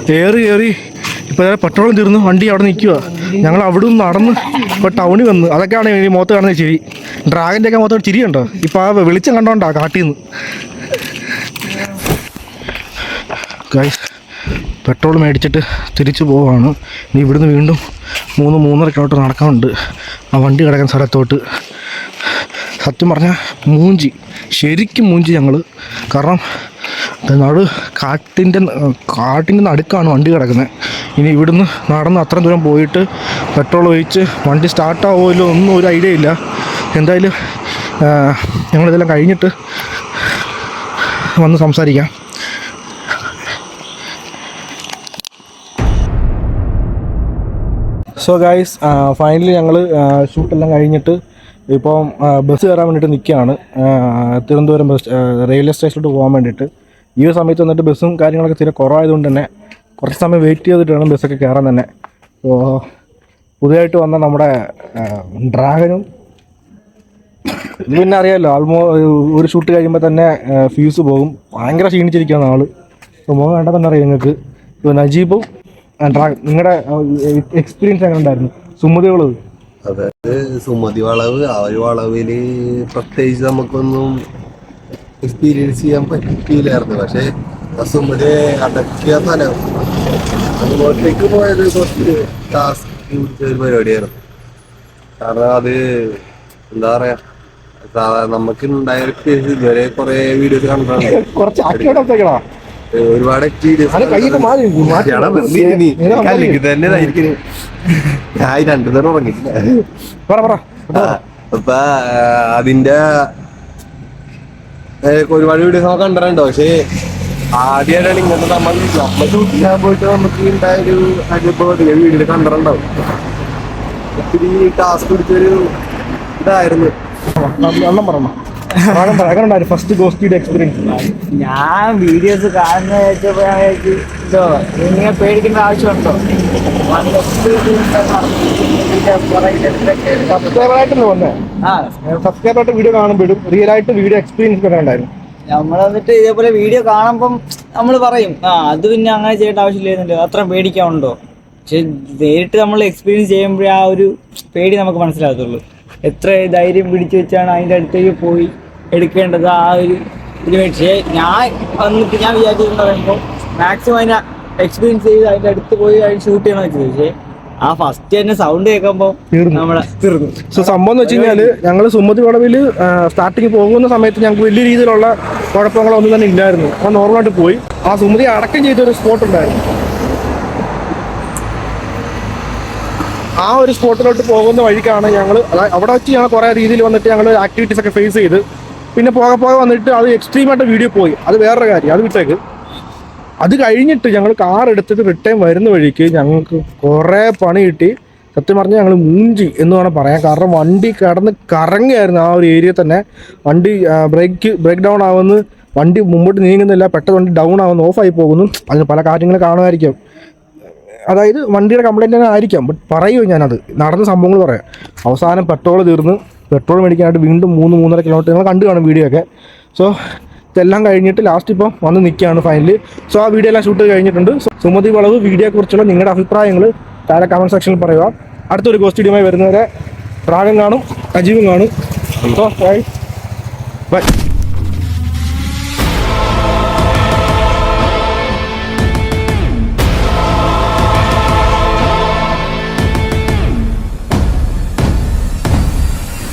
കയറി ഇപ്പോൾ പെട്രോളും തീർന്നു, വണ്ടി അവിടെ നിൽക്കുക. ഞങ്ങൾ അവിടെ നിന്ന് നടന്ന് ഇപ്പോൾ ടൗണിൽ വന്ന്. അതൊക്കെയാണ് ഈ മുഖത്ത് കാണുന്ന ചിരി. ഡ്രാഗൻ്റെയൊക്കെ മുഖത്തോട് ചിരിയുണ്ടോ? ഇപ്പോൾ ആ വെളിച്ചം കണ്ടോണ്ടാ കാട്ടിൽ നിന്ന്. ഗൈസ്, പെട്രോൾ മേടിച്ചിട്ട് തിരിച്ചു പോവാണ്. ഇനി ഇവിടുന്ന് വീണ്ടും 3-3.5 കിലോമീറ്റർ നടക്കാനുണ്ട് ആ വണ്ടി കിടക്കുന്ന സ്ഥലത്തോട്ട്. സത്യം പറഞ്ഞാൽ ശരിക്കും മൂഞ്ചി ഞങ്ങൾ. കാരണം കാട്ടിൻ്റെ നടുക്കാണ് വണ്ടി കിടക്കുന്നത്. ഇനി ഇവിടുന്ന് നടന്ന് അത്രയും ദൂരം പോയിട്ട് പെട്രോൾ ഒഴിച്ച് വണ്ടി സ്റ്റാർട്ടാവുമല്ലോ ഒന്നും ഒരു ഐഡിയ ഇല്ല. എന്തായാലും ഞങ്ങളിതെല്ലാം കഴിഞ്ഞിട്ട് വന്ന് സംസാരിക്കാം. സോ ഗൈസ്, ഫൈനലി ഞങ്ങൾ ഷൂട്ടെല്ലാം കഴിഞ്ഞിട്ട് ഇപ്പം ബസ് കയറാൻ വേണ്ടിയിട്ട് നിൽക്കുകയാണ്. തിരുവനന്തപുരം റെയിൽവേ സ്റ്റേഷനിലോട്ട് പോകാൻ വേണ്ടിയിട്ട്. ഈ ഒരു സമയത്ത് വന്നിട്ട് ബസ്സും കാര്യങ്ങളൊക്കെ തീരെ കുറവായതുകൊണ്ട് തന്നെ കുറച്ച് സമയം വെയിറ്റ് ചെയ്തിട്ട് വേണം ബസ്സൊക്കെ കയറാൻ തന്നെ. അപ്പോൾ പുതിയതായിട്ട് വന്ന നമ്മുടെ ഡ്രാഗനും ഇത് പിന്നെ അറിയാമല്ലോ, ഒരു ഷൂട്ട് കഴിയുമ്പോൾ തന്നെ ഫ്യൂസ് പോകും. ഭയങ്കര ക്ഷീണിച്ചിരിക്കുകയാണ് ആൾ. അപ്പോൾ മുഖം കണ്ടാൽ തന്നെ അറിയാം നിങ്ങൾക്ക്. ഇപ്പോൾ നജീബും ഡ്രാഗൻ, നിങ്ങളുടെ എക്സ്പീരിയൻസ് എങ്ങനെ ഉണ്ടായിരുന്നു സുമതി വളവ്? അതായത് സുമതി വളവ്, ആ ഒരു വളവില് പ്രത്യേകിച്ച് നമുക്കൊന്നും എക്സ്പീരിയൻസ് ചെയ്യാൻ പറ്റിയില്ലായിരുന്നു. പക്ഷെ സുമതി അടക്കിയ സ്ഥലം അങ്ങോട്ടേക്ക് പോയത് കുറച്ച് ടാസ്ക് പിടിച്ച ഒരു പരിപാടിയായിരുന്നു. കാരണം അത് എന്താ പറയാ, നമുക്ക് ഉണ്ടായ ഒരു എക്സ്പീരിയൻസ് ഇതുവരെ കുറെ വീഡിയോസ് കണ്ടാണ്. ഒരുപാട് എക്സ്പീരിയൻസ് ഞാൻ 2 തരം ഉറങ്ങിയിട്ടില്ല. അപ്പൊ അതിന്റെ ഒരുപാട് വീഡിയോസ് നമുക്ക് കണ്ടിട്ടുണ്ടോ. പക്ഷെ ആദ്യമായിട്ടാണ് ഇങ്ങനത്തെ നമ്മൾ ഷൂട്ട് ചെയ്യാൻ പോയിട്ട് നമുക്ക് ഉണ്ടായൊരു അനുഭവം വീട്ടിൽ കണ്ടിട്ടുണ്ടാവും. ഒത്തിരി ടാസ്ക് പിടിച്ചൊരു ഇതായിരുന്നു. അണ്ണം പറഞ്ഞോ ഫസ്റ്റ് ഗോസ്റ്റിയുടെ എക്സ്പീരിയൻസ്. ഞാൻ വീഡിയോസ് കാണുന്ന ഇങ്ങനെ പേടിക്കേണ്ട ആവശ്യമുണ്ടോ? സബ്സ്ക്രൈബറായിട്ടല്ലേ വന്നേ? സബ്സ്ക്രൈബറായിട്ട് വീഡിയോ കാണുമ്പോഴും റിയൽ ആയിട്ട് വീഡിയോ എക്സ്പീരിയൻസ് പറയാനുണ്ടായിരുന്നു. നമ്മൾ വന്നിട്ട് ഇതേപോലെ വീഡിയോ കാണുമ്പം നമ്മൾ പറയും അത് പിന്നെ അങ്ങനെ ചെയ്യേണ്ട ആവശ്യമില്ലെന്നുണ്ട്, അത്രയും പേടിക്കാനുണ്ടോ? പക്ഷെ നേരിട്ട് നമ്മൾ എക്സ്പീരിയൻസ് ചെയ്യുമ്പോഴേ ആ ഒരു പേടി നമുക്ക് മനസ്സിലാകത്തുള്ളൂ. എത്ര ധൈര്യം പിടിച്ചു വെച്ചാണ് അതിൻ്റെ അടുത്തേക്ക് പോയി എടുക്കേണ്ടത് ആ ഒരു ഇതിന് വേണ്ടി. പക്ഷേ ഞാൻ വന്നിട്ട് ഞാൻ വിചാരിച്ചെന്ന് പറയുമ്പോൾ മാക്സിമം അതിനെ എക്സ്പീരിയൻസ് ചെയ്ത് അതിൻ്റെ അടുത്ത് പോയി അതിന് ഷൂട്ട് ചെയ്യണമെന്ന് വെച്ചത്. പക്ഷേ ആ ഫസ്റ്റ് തന്നെ സൗണ്ട് കേൾക്കുമ്പോൾ നമ്മളെ തീർന്നു. സോ സംഭവം എന്ന് വെച്ച് കഴിഞ്ഞാൽ ഞങ്ങൾ സുമതി വളവിൽ സ്റ്റാർട്ടിങ് പോകുന്ന സമയത്ത് ഞങ്ങൾക്ക് വലിയ രീതിയിലുള്ള കുഴപ്പങ്ങളൊന്നും തന്നെ ഇല്ലായിരുന്നു. അപ്പോൾ നോർമലായിട്ട് പോയി ആ സുമതി അടക്കം ചെയ്തൊരു സ്പോട്ട് ഉണ്ടായിരുന്നു. ആ ഒരു സ്പോട്ടിലോട്ട് പോകുന്ന വഴിക്കാണ് ഞങ്ങൾ അവിടെ വെച്ച് ഞങ്ങൾ കുറേ രീതിയിൽ വന്നിട്ട് ഞങ്ങൾ ആക്ടിവിറ്റീസ് ഒക്കെ ഫേസ് ചെയ്ത് പിന്നെ പോകെ വന്നിട്ട് അത് എക്സ്ട്രീമായിട്ട് വീഡിയോ പോയി. അത് വേറൊരു കാര്യം, അത് വിട്ടേക്ക്. അത് കഴിഞ്ഞിട്ട് ഞങ്ങൾ കാർ എടുത്തിട്ട് റിട്ടേൺ വരുന്ന വഴിക്ക് ഞങ്ങൾക്ക് കുറേ പണി കിട്ടി. സത്യം പറഞ്ഞാൽ ഞങ്ങൾ മൂഞ്ചി എന്ന് വേണം പറയാൻ. കാരണം വണ്ടി കിടന്ന് കറങ്ങിയായിരുന്നു ആ ഒരു ഏരിയ തന്നെ. വണ്ടി ബ്രേക്ക് ഡൗൺ ആവുന്നു, വണ്ടി മുമ്പോട്ട് നീങ്ങുന്നില്ല, പെട്ടെന്ന് വണ്ടി ഡൗൺ ആവുന്നു, ഓഫായി പോകുന്നു. അതിന് പല കാര്യങ്ങൾ കാണുമായിരിക്കും. അതായത് വണ്ടിയുടെ കംപ്ലൈൻറ്റ് തന്നെ ആയിരിക്കാം. ബട്ട് പറയുമോ ഞാനത് നടന്ന സംഭവങ്ങൾ പറയാം. അവസാനം പെട്രോൾ തീർന്ന് പെട്രോൾ മേടിക്കാനായിട്ട് വീണ്ടും 3-3.5 കിലോമീറ്റർ നിങ്ങൾ കണ്ടു കാണും വീഡിയോ ഒക്കെ. സോ ഇതെല്ലാം കഴിഞ്ഞിട്ട് ലാസ്റ്റ് ഇപ്പം വന്ന് നിൽക്കുകയാണ് ഫൈനലി. സോ ആ വീഡിയോ എല്ലാം ഷൂട്ട് കഴിഞ്ഞിട്ടുണ്ട്. സുമതി വളവ് വീഡിയോയെക്കുറിച്ചുള്ള നിങ്ങളുടെ അഭിപ്രായങ്ങൾ താഴെ കമൻറ്റ് സെക്ഷനിൽ പറയുക. അടുത്തൊരു ഗോസ്റ്റ് വീഡിയോയുമായി വരുന്നവരെ രാഗം കാണും, അജീവും കാണും. So by.